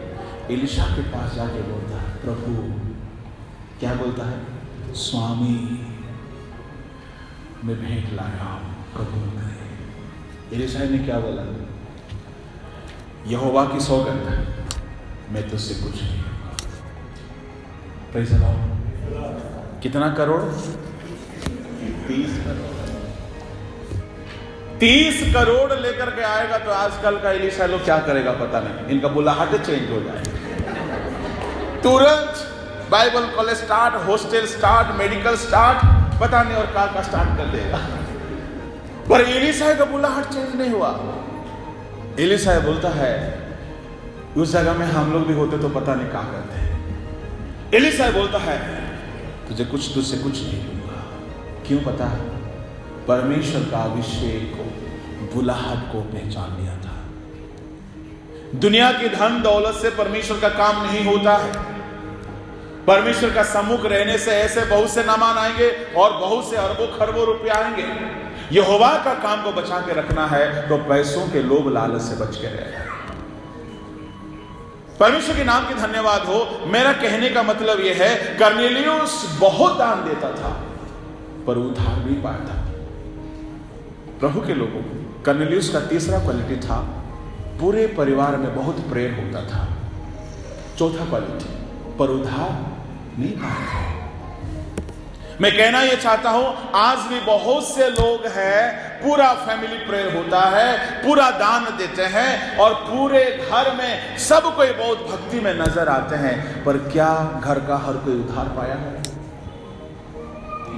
एलीशा के पास जाके बोलता है, प्रभु, क्या बोलता है, स्वामी मैं भेंट लाया हूं, प्रभु करे। एलीशा ने क्या बोला, यहोवा की सौगंध मैं तुझसे कुछ नहीं। Praise the Lord. कितना करोड़? 30 करोड़। 30 करोड़ लेकर के आएगा तो आजकल का एलिशा लोग क्या करेगा पता नहीं, इनका बुलाहट चेंज हो जाएगा तुरंत। Bible college start, hostel start, medical start, पता नहीं और का स्टार्ट कर देगा। पर एलिशा का बुलाहट चेंज नहीं हुआ। एलिशा बोलता है उस जगह में हम लोग भी होते तो पता नहीं क्या करते। एलिशा बोलता है तुझसे कुछ नहीं लूंगा। क्यों पता है? परमेश्वर का अभिषेक को, बुलाहट को पहचान लिया था। दुनिया की धन दौलत से परमेश्वर का काम नहीं होता है। परमेश्वर का सम्मुख रहने से ऐसे बहुत से नामान आएंगे और बहुत से अरबों खरबों रुपए आएंगे। यहोवा का काम को बचा के रखना है तो पैसों के लोभ लालच से बच के रहना है। परमेश्वर के नाम की धन्यवाद हो। मेरा कहने का मतलब यह है, कर्नेलियुस बहुत दान देता था पर उधार भी पाया था। प्रभु के लोगों को कर्नेलियुस का तीसरा क्वालिटी था, पूरे परिवार में बहुत प्रेम होता था। चौथा क्वालिटी, पर उधार नहीं पाया था। मैं कहना यह चाहता हूं, आज भी बहुत से लोग हैं, पूरा फैमिली प्रेयर होता है, पूरा दान देते हैं और पूरे घर में सब कोई बहुत भक्ति में नजर आते हैं, पर क्या घर का हर कोई उधार पाया है?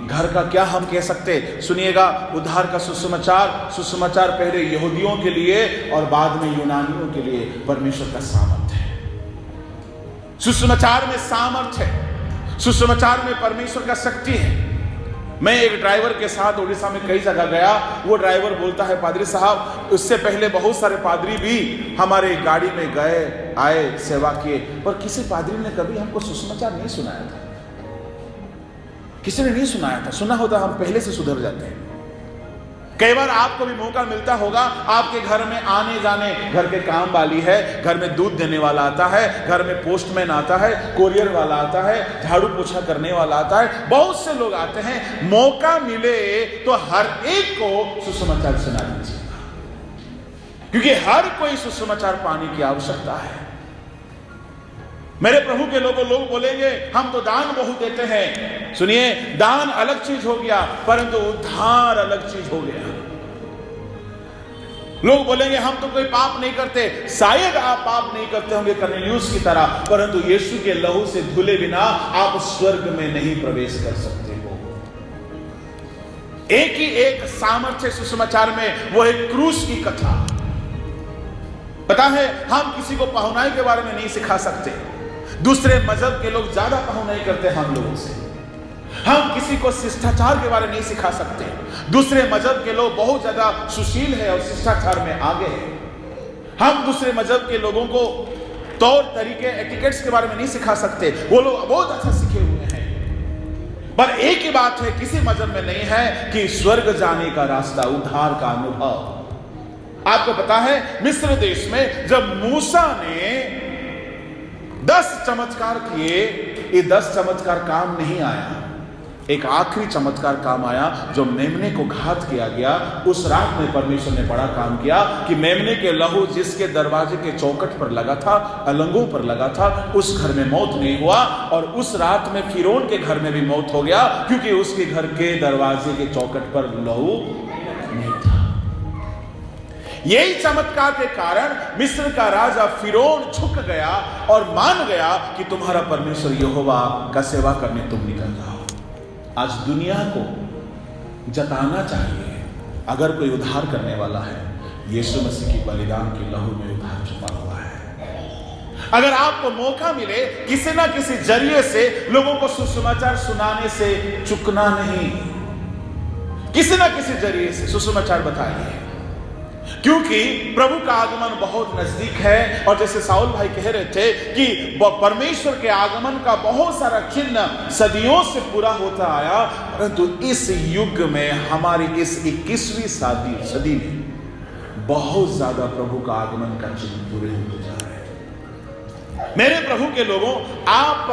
घर का क्या हम कह सकते? सुनिएगा, उद्धार का सुसमाचार पहले यहूदियों के लिए और बाद में यूनानियों के लिए परमेश्वर का सामर्थ्य है। सुसमाचार में सामर्थ्य है, सुसमाचार में परमेश्वर का शक्ति है। मैं एक ड्राइवर के साथ उड़ीसा में कई जगह गया। वो ड्राइवर बोलता है, पादरी साहब, उससे पहले बहुत सारे पादरी भी हमारे गाड़ी में गए, आए, सेवा किए, पर किसी पादरी ने कभी हमको सुसमाचार नहीं सुनाया था। किसी ने नहीं सुनाया था। सुना होता हम पहले से सुधर जाते हैं। कई बार आपको भी मौका मिलता होगा, आपके घर में आने जाने, घर के काम वाली है, घर में दूध देने वाला आता है, घर में पोस्टमैन आता है, कोरियर वाला आता है, झाड़ू पोछा करने वाला आता है, बहुत से लोग आते हैं। मौका मिले तो हर एक को सुसमाचार सुना दीजिए, क्योंकि हर कोई सुसमाचार पाने की आवश्यकता है। मेरे प्रभु के लोग बोलेंगे हम तो दान बहुत देते हैं। सुनिए, दान अलग चीज हो गया, परंतु उद्धार अलग चीज हो गया। लोग बोलेंगे हम तो कोई पाप नहीं करते। शायद आप पाप नहीं करते होंगे कर्नेलियुस की तरह, परंतु यीशु के लहू से धुले बिना आप स्वर्ग में नहीं प्रवेश कर सकते हो। एक ही एक सामर्थ्य सुसमाचार में, वो है क्रूस की कथा। पता है, हम किसी को पहुनाई के बारे में नहीं सिखा सकते। दूसरे मजहब के लोग ज्यादा पहुनाई करते हैं हम लोगों से। हम किसी को शिष्टाचार के बारे में नहीं सिखा सकते। दूसरे मजहब के लोग बहुत ज्यादा सुशील है और शिष्टाचार में आगे है। हम दूसरे मजहब के लोगों को तौर तरीके, एटिकेट्स के बारे में नहीं सिखा सकते। वो लोग बहुत अच्छा सीखे हुए हैं। पर एक ही बात है, किसी मजहब में नहीं है कि स्वर्ग जाने का रास्ता, उद्धार का अनुभव। आपको पता है, मिस्र देश में जब मूसा ने 10 चमत्कार किए, ये 10 चमत्कार काम नहीं आया। एक आखिरी चमत्कार काम आया, जो मेमने को घात किया गया। उस रात में परमेश्वर ने बड़ा काम किया कि मेमने के लहू जिसके दरवाजे के चौखट पर लगा था, अलंगों पर लगा था, उस घर में मौत नहीं हुआ। और उस रात में फिरौन के घर में भी मौत हो गया, क्योंकि उसके घर के दरवाजे के चौखट पर लहू नहीं था। यही चमत्कार के कारण मिस्र का राजा फिरौन झुक गया और मान गया कि तुम्हारा परमेश्वर यहोवा का सेवा करने तुम निकल जाओ। आज दुनिया को जताना चाहिए, अगर कोई उद्धार करने वाला है, यीशु मसीह की बलिदान के लहू में उद्धार छुपा हुआ है। अगर आपको मौका मिले किसी ना किसी जरिए से लोगों को सुसमाचार सुनाने से चुकना नहीं, किसी ना किसी जरिए से सुसमाचार बताइए, क्योंकि प्रभु का आगमन बहुत नजदीक है। और जैसे साउल भाई कह रहे थे कि परमेश्वर के आगमन का बहुत सारा चिन्ह सदियों से पूरा होता आया, परंतु इस युग में, हमारी इस 21वीं सदी में बहुत ज्यादा प्रभु का आगमन का चिन्ह पूरे होते जा रहे हैं। मेरे प्रभु के लोगों, आप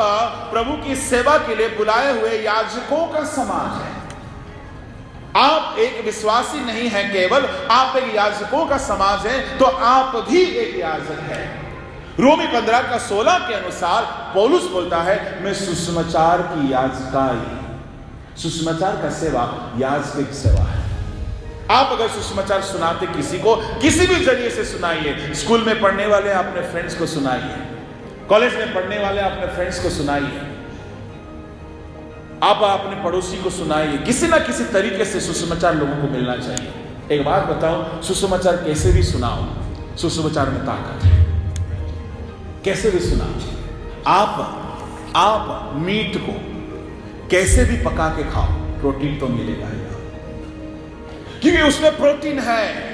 प्रभु की सेवा के लिए बुलाए हुए याजकों का समाज है। आप एक विश्वासी नहीं है केवल, आप एक याजकों का समाज है, तो आप भी एक याजक है। रोमी 15:16 के अनुसार पौलुस बोलता है, मैं सुसमाचार की याजकाई, सुसमाचार का सेवा याजक सेवा है। आप अगर सुसमाचार सुनाते किसी को, किसी भी जरिए से सुनाइए। स्कूल में पढ़ने वाले अपने फ्रेंड्स को सुनाइए, कॉलेज में पढ़ने वाले अपने फ्रेंड्स को सुनाइए, आप अपने पड़ोसी को सुनाइए। किसी ना किसी तरीके से सुसमाचार लोगों को मिलना चाहिए। एक बात बताऊं, सुसमाचार कैसे भी सुनाओ, सुसमाचार में ताकत है। कैसे भी सुनाओ। आप मीट को कैसे भी पका के खाओ, प्रोटीन तो मिलेगा ही, क्योंकि उसमें प्रोटीन है।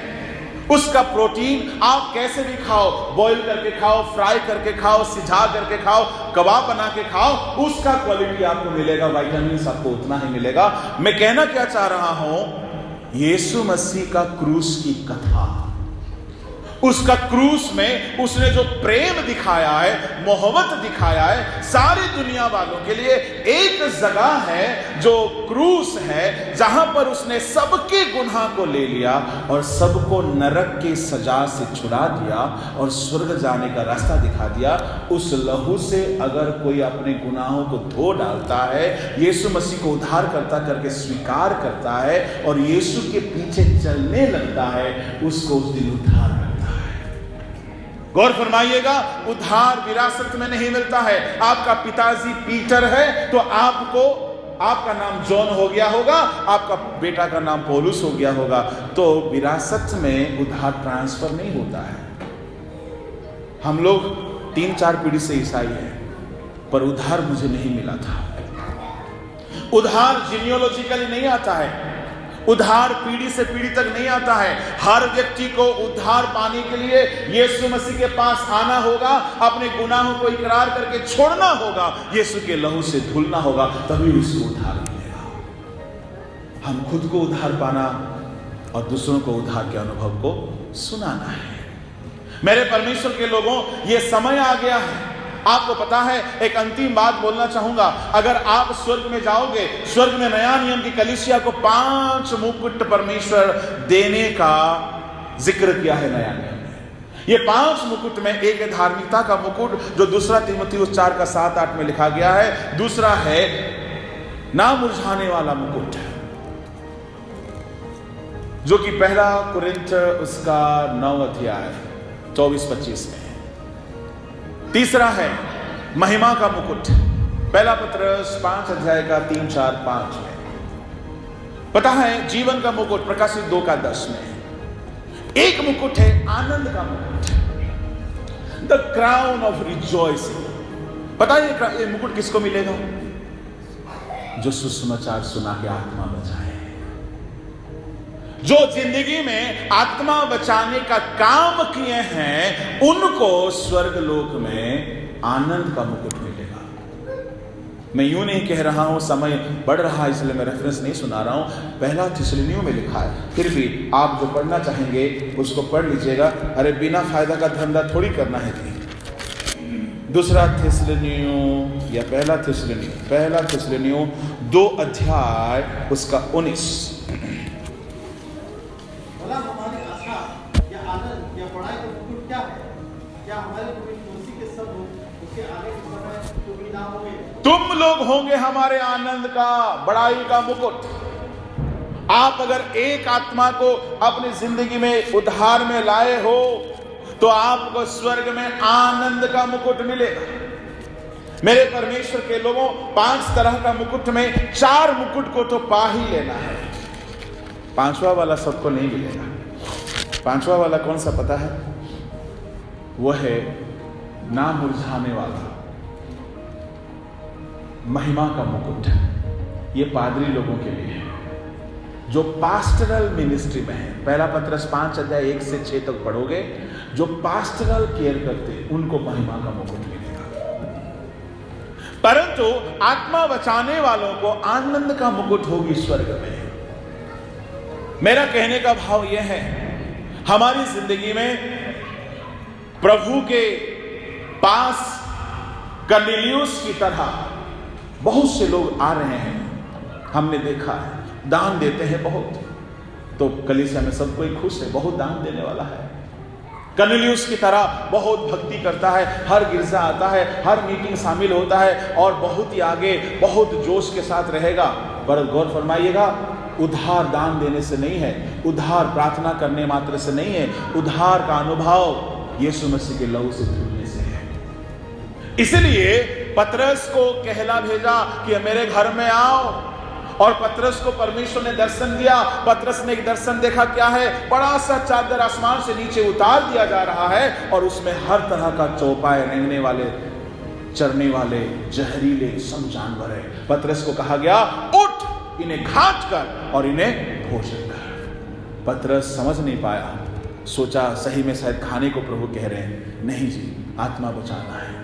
उसका प्रोटीन आप कैसे भी खाओ, बॉईल करके खाओ, फ्राई करके खाओ, सिझा करके खाओ, कबाब बना के खाओ, उसका क्वालिटी आपको मिलेगा, विटामिन आपको उतना ही मिलेगा। मैं कहना क्या चाह रहा हूं, यीशु मसीह का क्रूस की कथा, उसका क्रूस में उसने जो प्रेम दिखाया है, मोहब्बत दिखाया है, सारी दुनिया वालों के लिए एक जगह है जो क्रूस है, जहां पर उसने सबके गुनाह को ले लिया और सबको नरक की सजा से छुड़ा दिया और स्वर्ग जाने का रास्ता दिखा दिया। उस लहू से अगर कोई अपने गुनाहों को धो डालता है, यीशु मसीह को उद्धारकर्ता करके स्वीकार करता है और यीशु के पीछे चलने लगता है, उसको उस दिन उद्धार। गौर फरमाइएगा, उद्धार विरासत में नहीं मिलता है। आपका पिताजी पीटर है तो आपका नाम जॉन हो गया होगा, आपका बेटा का नाम पौलुस हो गया होगा, तो विरासत में उद्धार ट्रांसफर नहीं होता है। हम लोग 3-4 पीढ़ी से ईसाई हैं, पर उद्धार मुझे नहीं मिला था। उद्धार जीनियोलॉजिकली नहीं आता है, उद्धार पीढ़ी से पीढ़ी तक नहीं आता है। हर व्यक्ति को उद्धार पाने के लिए यीशु मसीह के पास आना होगा, अपने गुनाहों को इकरार करके छोड़ना होगा, यीशु के लहू से धुलना होगा, तभी उसको उद्धार मिलेगा। हम खुद को उद्धार पाना और दूसरों को उद्धार के अनुभव को सुनाना है। मेरे परमेश्वर के लोगों, ये समय आ गया है। आपको पता है, एक अंतिम बात बोलना चाहूंगा। अगर आप स्वर्ग में जाओगे, स्वर्ग में नया नियम की कलीसिया को 5 मुकुट परमेश्वर देने का जिक्र किया है नया नियम में। ये 5 मुकुट में एक है धार्मिकता का मुकुट, जो दूसरा तीमुथियुस 4:7-8 में लिखा गया है। दूसरा है ना मुरझाने वाला मुकुट, जो कि 1 कुरिन्थ उसका 9 अध्याय 24-25 में। तीसरा है महिमा का मुकुट, 1 पत्रस 5 अध्याय का 3-4-5 में। पता है, जीवन का मुकुट प्रकाशित 2:10 में। एक मुकुट है आनंद का मुकुट, द क्राउन ऑफ रिजॉइसिंग। पता है ये मुकुट किसको मिलेगा? जो सुसमाचार सुना के आत्मा बचाए, जो जिंदगी में आत्मा बचाने का काम किए हैं, उनको स्वर्ग लोक में आनंद का मुकुट मिलेगा। मैं यूं नहीं कह रहा हूं, समय बढ़ रहा है इसलिए मैं रेफरेंस नहीं सुना रहा हूं। 1 थिस्सलुनीयों में लिखा है, फिर भी आप जो पढ़ना चाहेंगे उसको पढ़ लीजिएगा। अरे बिना फायदा का धंधा थोड़ी करना है। 2 थिस्सलुनीयों या 1 थिस्सलुनीयों 2 अध्याय उसका 19। हमारी आशा या आनंद या बड़ाई का मुकुट क्या है? क्या हमारे मसीह के सब उसके आने के समय तुम ही ना होंगे? तुम लोग होंगे हमारे आनंद का, बड़ाई का मुकुट। आप अगर एक आत्मा को अपनी जिंदगी में उद्धार में लाए हो, तो आपको स्वर्ग में आनंद का मुकुट मिलेगा। मेरे परमेश्वर के लोगों, 5 तरह का मुकुट में 4 मुकुट को तो पा ही लेना है। 5वां वाला सबको नहीं मिलेगा। 5वां वाला कौन सा पता है? वो है ना मुरझाने वाला महिमा का मुकुट। ये पादरी लोगों के लिए है, जो पास्टरल मिनिस्ट्री में है। 1 पत्रस 5 अध्याय 1 से 6 तक पढ़ोगे, जो पास्टरल केयर करते, उनको महिमा का मुकुट मिलेगा। परंतु आत्मा बचाने वालों को आनंद का मुकुट होगी स्वर्ग में। मेरा कहने का भाव यह है, हमारी जिंदगी में प्रभु के पास कर्नेलियुस की तरह बहुत से लोग आ रहे हैं। हमने देखा है, दान देते हैं बहुत, तो कलीसिया में सब कोई खुश है, बहुत दान देने वाला है। कर्नेलियुस की तरह बहुत भक्ति करता है, हर गिरजा आता है, हर मीटिंग शामिल होता है और बहुत ही आगे, बहुत जोश के साथ रहेगा। पर गौर फरमाइएगा, उधार दान देने से नहीं है, उधार प्रार्थना करने मात्र से नहीं है, उधार का अनुभव यीशु मसीह के लहू से धुलने से है। इसलिए पतरस को कहला भेजा कि मेरे घर में आओ, और पतरस को परमेश्वर ने दर्शन दिया। पतरस ने एक दर्शन देखा, क्या है, बड़ा सा चादर आसमान से नीचे उतार दिया जा रहा है और उसमें हर तरह का चौपाए, रेंगने वाले, चरने वाले, जहरीले सब जानवर है। पतरस को कहा गया, उठ, इन्हें घाट कर और इन्हें भोजन कर। पतरस समझ नहीं पाया, सोचा सही में शायद खाने को प्रभु कह रहे हैं। नहीं जी, आत्मा बचाना है।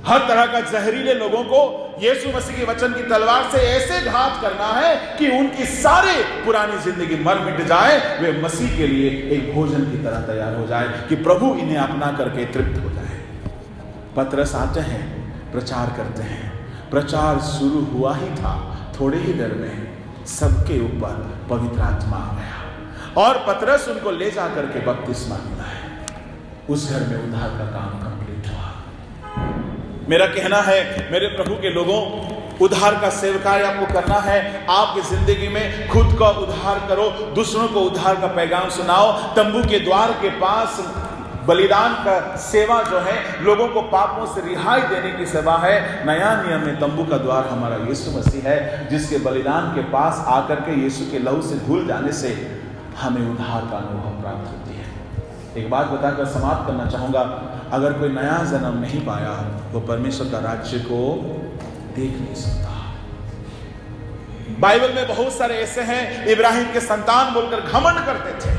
हर तरह का जहरीले लोगों को यीशु मसीह के वचन की तलवार से ऐसे घात करना है कि उनकी सारी पुरानी जिंदगी मर मिट जाए, वे मसीह के लिए एक भोजन की तरह तैयार हो जाए, कि प्रभु इन्हें अपना करके तृप्त हो जाए। पतरस आते हैं, प्रचार करते हैं। प्रचार शुरू हुआ ही था, थोड़ी ही देर में सबके ऊपर पवित्र आत्मा आ गया और पतरस उनको ले जाकर के बपतिस्मा दिया है। उस घर में उद्धार का काम कंप्लीट हुआ। मेरा कहना है, मेरे प्रभु के लोगों, उद्धार का सेवकाई आपको करना है। आपकी जिंदगी में खुद का उद्धार करो, दूसरों को उद्धार का पैगाम सुनाओ। तंबू के द्वार के पास बलिदान का सेवा जो है, लोगों को पापों से रिहाई देने की सेवा है। नया नियम में तंबू का द्वार हमारा यीशु मसीह है, जिसके बलिदान के पास आकर के यीशु के लहू से धुल जाने से हमें उद्धार का अनुभव प्राप्त होती है। एक बात बताकर समाप्त करना चाहूंगा, अगर कोई नया जन्म नहीं पाया वो परमेश्वर का राज्य को देख नहीं सकता। बाइबल में बहुत सारे ऐसे हैं, इब्राहिम के संतान बोलकर घमंड करते थे।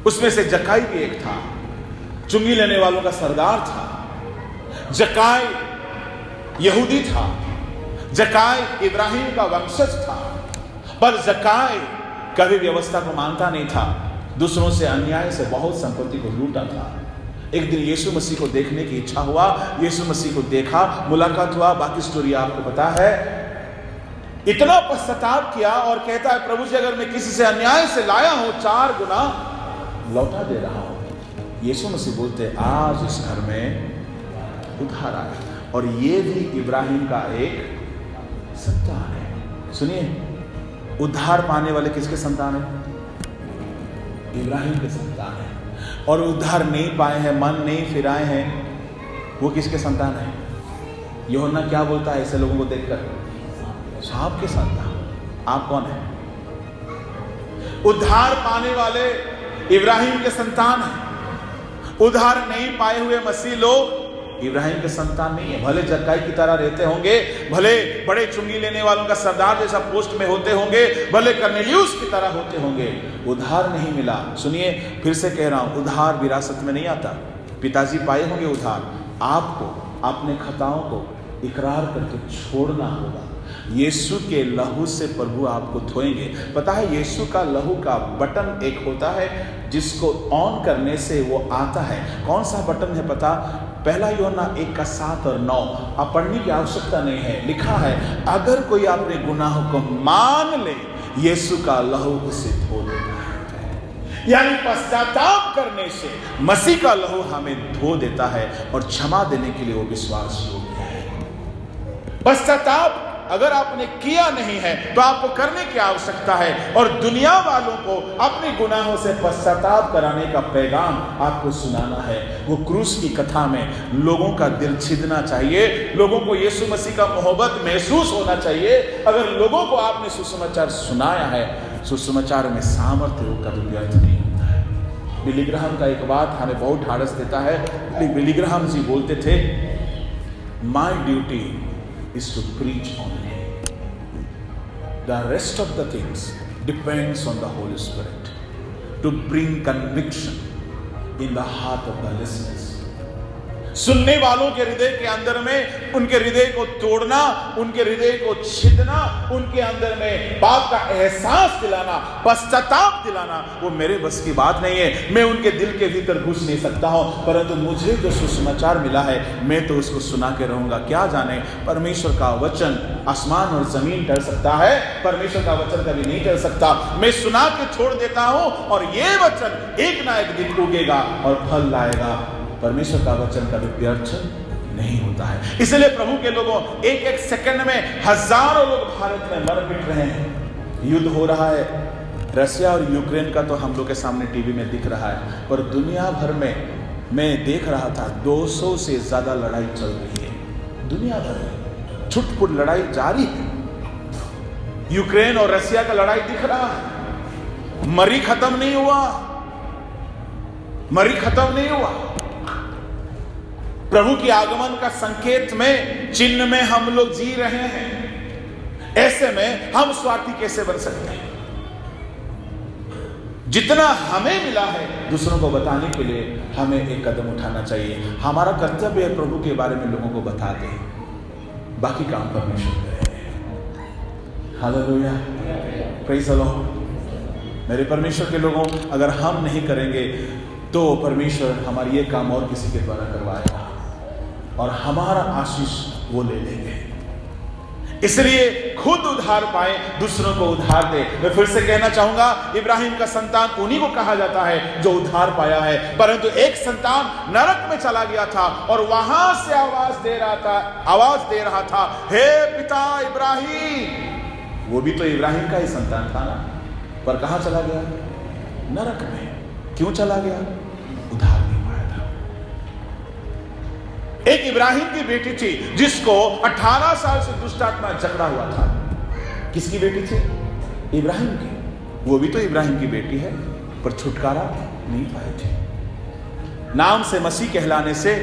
उसमें से जकाई भी एक था, चुंगी लेने वालों का सरदार था। जकाई यहूदी था, जकाई इब्राहिम का वंशज था, पर जकाई कभी व्यवस्था को मानता नहीं था। दूसरों से अन्याय से बहुत संपत्ति को लूटा था। एक दिन यीशु मसीह को देखने की इच्छा हुआ, यीशु मसीह को देखा, मुलाकात हुआ, बाकी स्टोरी आपको पता है। इतना पश्चाताप किया और कहता है, प्रभु जी अगर मैं किसी से अन्याय से लाया हूं 4 गुना लौटा दे रहा हूं। यीशु मसीह बोलते, आज इस घर में उद्धार आया, और ये भी इब्राहिम का एक संतान है। सुनिए, उद्धार पाने वाले किसके संतान है? इब्राहिम के संतान है। और उद्धार नहीं पाए हैं, मन नहीं फिराए हैं, वो किसके संतान है? यूहन्ना क्या बोलता है ऐसे लोगों को देखकर? सांप के संतान। आप कौन है? उद्धार पाने वाले इब्राहिम के संतान है। उद्धार नहीं पाए हुए मसीह लोग इब्राहिम के संतान नहीं है। भले जक्काई की तरह रहते होंगे, भले बड़े चुंगी लेने वालों का सरदार जैसा पोस्ट में होते होंगे, भले कर्नेलियुस की तरह होते होंगे, उद्धार नहीं मिला। सुनिए, फिर से कह रहा हूं, उद्धार विरासत में नहीं आता। पिताजी पाए होंगे उद्धार, आपको अपने खताओं को इकरार करके छोड़ना होगा। यीशु के लहू से प्रभु आपको धोएंगे। पता है, यीशु का लहू का बटन एक होता है जिसको ऑन करने से वो आता है। कौन सा बटन है पता? पहला यूहन्ना 1:7 और 9। आप पढ़ने की आवश्यकता नहीं है, लिखा है, अगर कोई अपने गुनाहों को मान ले, यीशु का लहू उसे धो देता है। यानी पश्चाताप करने से मसीह का लहू हमें धो देता है और क्षमा देने के लिए वो विश्वास योग्य है। पश्चाताप अगर आपने किया नहीं है तो आपको करने की आवश्यकता है, और दुनिया वालों को अपने गुनाहों से पश्चाताप कराने का पैगाम आपको सुनाना है। वो क्रूस की कथा में लोगों का दिल छिदना चाहिए, लोगों को यीशु मसीह का मोहब्बत महसूस होना चाहिए। अगर लोगों को आपने सुसमाचार सुनाया है, सुसमाचार में सामर्थ्य वो कभी व्यर्थ नहीं होता है। बिली ग्राहम का एक बात हमें बहुत ढाढ़स देता है। बिली ग्राहम जी बोलते थे, my duty is to preach only. The rest of the things depends on the Holy Spirit to bring conviction in the heart of the listeners. सुनने वालों के हृदय के अंदर में उनके हृदय को तोड़ना, उनके हृदय को छिदना, उनके अंदर में पाप का एहसास दिलाना, पश्चाताप दिलाना, वो मेरे बस की बात नहीं है। मैं उनके दिल के भीतर घुस नहीं सकता हूं, परंतु मुझे जो सुसमाचार मिला है मैं तो उसको सुना के रहूंगा। क्या जाने, परमेश्वर का वचन, आसमान और जमीन टल सकता है, परमेश्वर का वचन कभी नहीं टल सकता। मैं सुना के छोड़ देता हूं और ये वचन एक ना एक दिन उगेगा और फल लाएगा। परमेश्वर का वचन कभी व्यर्थ नहीं होता है। इसलिए प्रभु के लोगों, एक एक सेकंड में हजारों लोग भारत में मर मिट रहे हैं। युद्ध हो रहा है रशिया और यूक्रेन का, तो हम लोग के सामने टीवी में दिख रहा है, पर दुनिया भर में मैं देख रहा था 200 से ज्यादा लड़ाई चल रही है दुनिया भर में। छुटपुट लड़ाई जारी है। यूक्रेन और रशिया का लड़ाई दिख रहा है। मरी खत्म नहीं हुआ, मरी खत्म नहीं हुआ। प्रभु के आगमन का संकेत में, चिन्ह में हम लोग जी रहे हैं। ऐसे में हम स्वार्थी कैसे बन सकते हैं? जितना हमें मिला है दूसरों को बताने के लिए हमें एक कदम उठाना चाहिए। हमारा कर्तव्य है प्रभु के बारे में लोगों को बता दें, बाकी काम परमेश्वर करें। Hallelujah, praise the Lord. मेरे परमेश्वर के लोगों, अगर हम नहीं करेंगे तो परमेश्वर हमारी ये काम और किसी के द्वारा करवाएगा और हमारा आशीष वो ले लेंगे। इसलिए खुद उद्धार पाए, दूसरों को उद्धार दे। मैं फिर से कहना चाहूंगा, इब्राहिम का संतान उन्हीं को कहा जाता है जो उद्धार पाया है। परंतु एक संतान नरक में चला गया था और वहां से आवाज दे रहा था, हे पिता इब्राहिम। वो भी तो इब्राहिम का ही संतान था ना, पर कहां चला गया? नरक में। क्यों चला गया? उद्धार नहीं पाया था। एक इब्राहिम की बेटी थी जिसको 18 साल से दुष्ट आत्मा जकड़ा हुआ था। किसकी बेटी थी? इब्राहिम की। वो भी तो इब्राहिम की बेटी है, पर छुटकारा नहीं पाए थे। नाम से मसीह कहलाने से,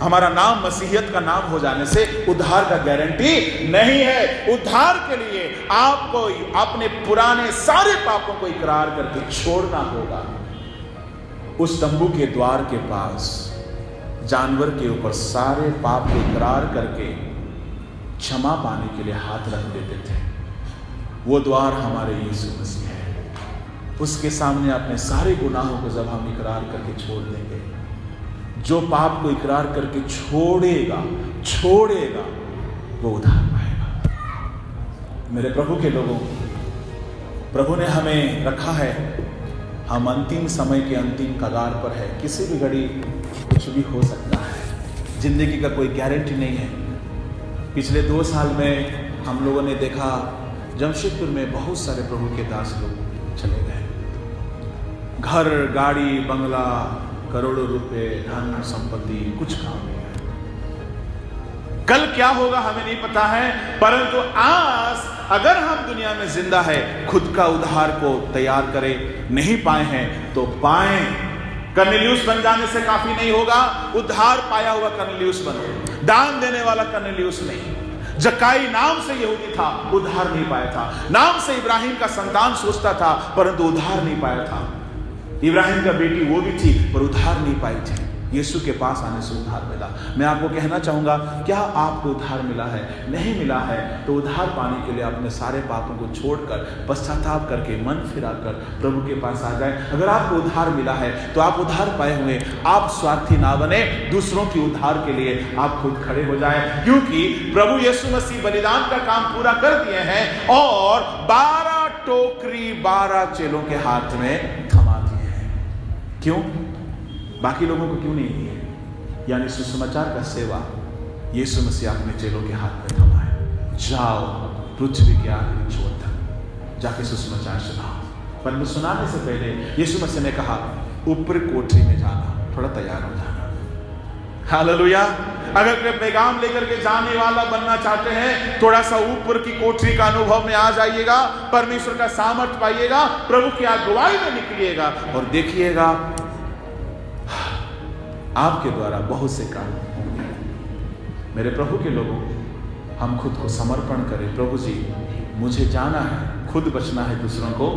हमारा नाम मसीहियत का नाम हो जाने से उद्धार का गारंटी नहीं है। उद्धार के लिए आपको अपने पुराने सारे पापों को इकरार करके छोड़ना होगा। उस तंबू के द्वार के पास जानवर के ऊपर सारे पाप को इकरार करके क्षमा पाने के लिए हाथ रख देते थे। वो द्वार हमारे यीशु मसीह है। उसके सामने अपने सारे गुनाहों को जब हम इकरार करके छोड़ देंगे, जो पाप को इकरार करके छोड़ेगा वो उद्धार पाएगा। मेरे प्रभु के लोगों, प्रभु ने हमें रखा है, हम अंतिम समय के अंतिम कगार पर है। किसी भी घड़ी कुछ भी हो सकता है। जिंदगी का कोई गारंटी नहीं है। पिछले 2 साल में हम लोगों ने देखा, जमशेदपुर में बहुत सारे प्रभु के दास लोग चले गए। घर, गाड़ी, बंगला, करोड़ों रुपए, धन संपत्ति, कुछ काम नहीं है। कल क्या होगा हमें नहीं पता है, परंतु आज अगर हम दुनिया में जिंदा है, खुद का उद्धार को तैयार करें। नहीं पाए हैं तो पाएं। कर्नेलियुस बन जाने से काफी नहीं होगा। उद्धार पाया हुआ कर्नेलियुस बनो। दान देने वाला कर्नेलियुस नहीं। जक्काई नाम से यहूदी था, उद्धार नहीं पाया था। नाम से इब्राहिम का संतान सोचता था, परंतु उद्धार नहीं पाया था। इब्राहिम का बेटी वो भी थी, पर उद्धार नहीं पाई थी। यीशु के पास आने से उद्धार मिला। मैं आपको कहना चाहूंगा, क्या आपको उद्धार मिला है? नहीं मिला है तो उद्धार पाने के लिए अपने सारे पापों को छोड़कर, पश्चाताप करके, मन फिराकर प्रभु के पास आ जाए। अगर आपको उद्धार मिला है तो आप उद्धार पाए हुए, आप स्वार्थी ना बने। दूसरों की उद्धार के लिए आप खुद खड़े हो जाए, क्योंकि प्रभु यीशु मसीह बलिदान का काम पूरा कर दिए हैं और 12 टोकरी 12 चेलों के हाथ में थमा दिए हैं। क्यों? बाकी लोगों को क्यों नहीं दिए? यानी सुसमाचार का सेवा यीशु मसीह अपने चेलों के हाथ में थमा है। जाओ पृथ्वी के आखिरी छोर तक जाके सुसमाचार सुनाओ। पर सुनाने से पहले यीशु मसीह ने कहा, ऊपर कोठरी में जाना, थोड़ा तैयार हो जाना। हालेलुया। अगर कोई पैगाम लेकर के जाने वाला बनना चाहते हैं, थोड़ा सा ऊपर की कोठरी का अनुभव में आ जाइएगा, परमेश्वर का सामर्थ पाइएगा, प्रभु की अगुवाई में निकलिएगा और देखिएगा आपके द्वारा बहुत से काम होंगे। मेरे प्रभु के लोगों, हम खुद को समर्पण करें। प्रभु जी, मुझे जाना है, खुद बचना है, दूसरों को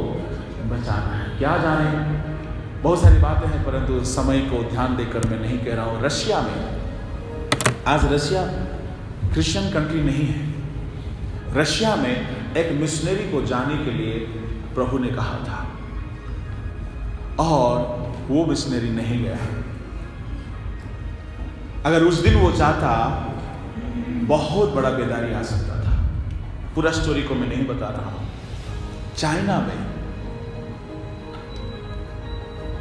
बचाना है। क्या जाने, बहुत सारी बातें हैं, परंतु समय को ध्यान देकर मैं नहीं कह रहा हूं। रशिया में, आज रशिया क्रिश्चियन कंट्री नहीं है। रशिया में एक मिशनरी को जाने के लिए प्रभु ने कहा था और वो मिशनरी नहीं गया। अगर उस दिन वो जाता, बहुत बड़ा बेदारी आ सकता था। पूरा स्टोरी को मैं नहीं बता रहा हूं। चाइना में,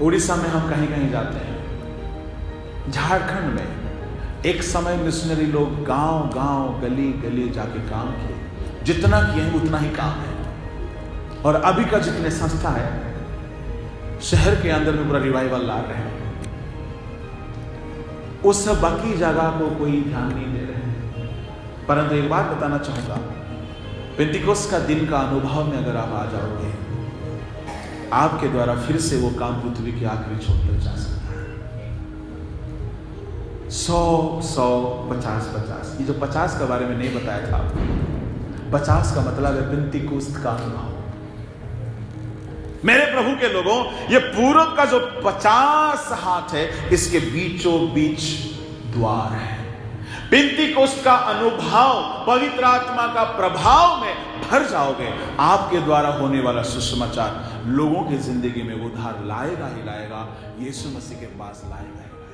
उड़ीसा में हम कहीं कहीं जाते हैं, झारखंड में एक समय मिशनरी लोग गांव गांव गली गली जाके काम किए, जितना किए उतना ही काम है। और अभी का जितने संस्था है शहर के अंदर में पूरा रिवाइवल ला रहे हैं, उस सब बाकी जगह को कोई ध्यान नहीं दे रहे हैं। परंतु एक बात बताना चाहूंगा, पेंटिकोस्ट का दिन का अनुभव में अगर आप आ जाओगे, आपके द्वारा फिर से वो काम पृथ्वी के आखिरी छोर तक जा सकता है। 100, 50। ये जो 50 के बारे में नहीं बताया था, 50 का मतलब है पेंटिकोस्ट का अनुभव। मेरे प्रभु के लोगों, ये पूरब का जो 50 हाथ है, इसके बीचों बीच द्वार है। पेंटिकोस्ट का अनुभव, पवित्र आत्मा का प्रभाव में भर जाओगे। आपके द्वारा होने वाला सुसमाचार लोगों की जिंदगी में उद्धार लाएगा ही लाएगा, यीशु मसीह के पास लाएगा ही।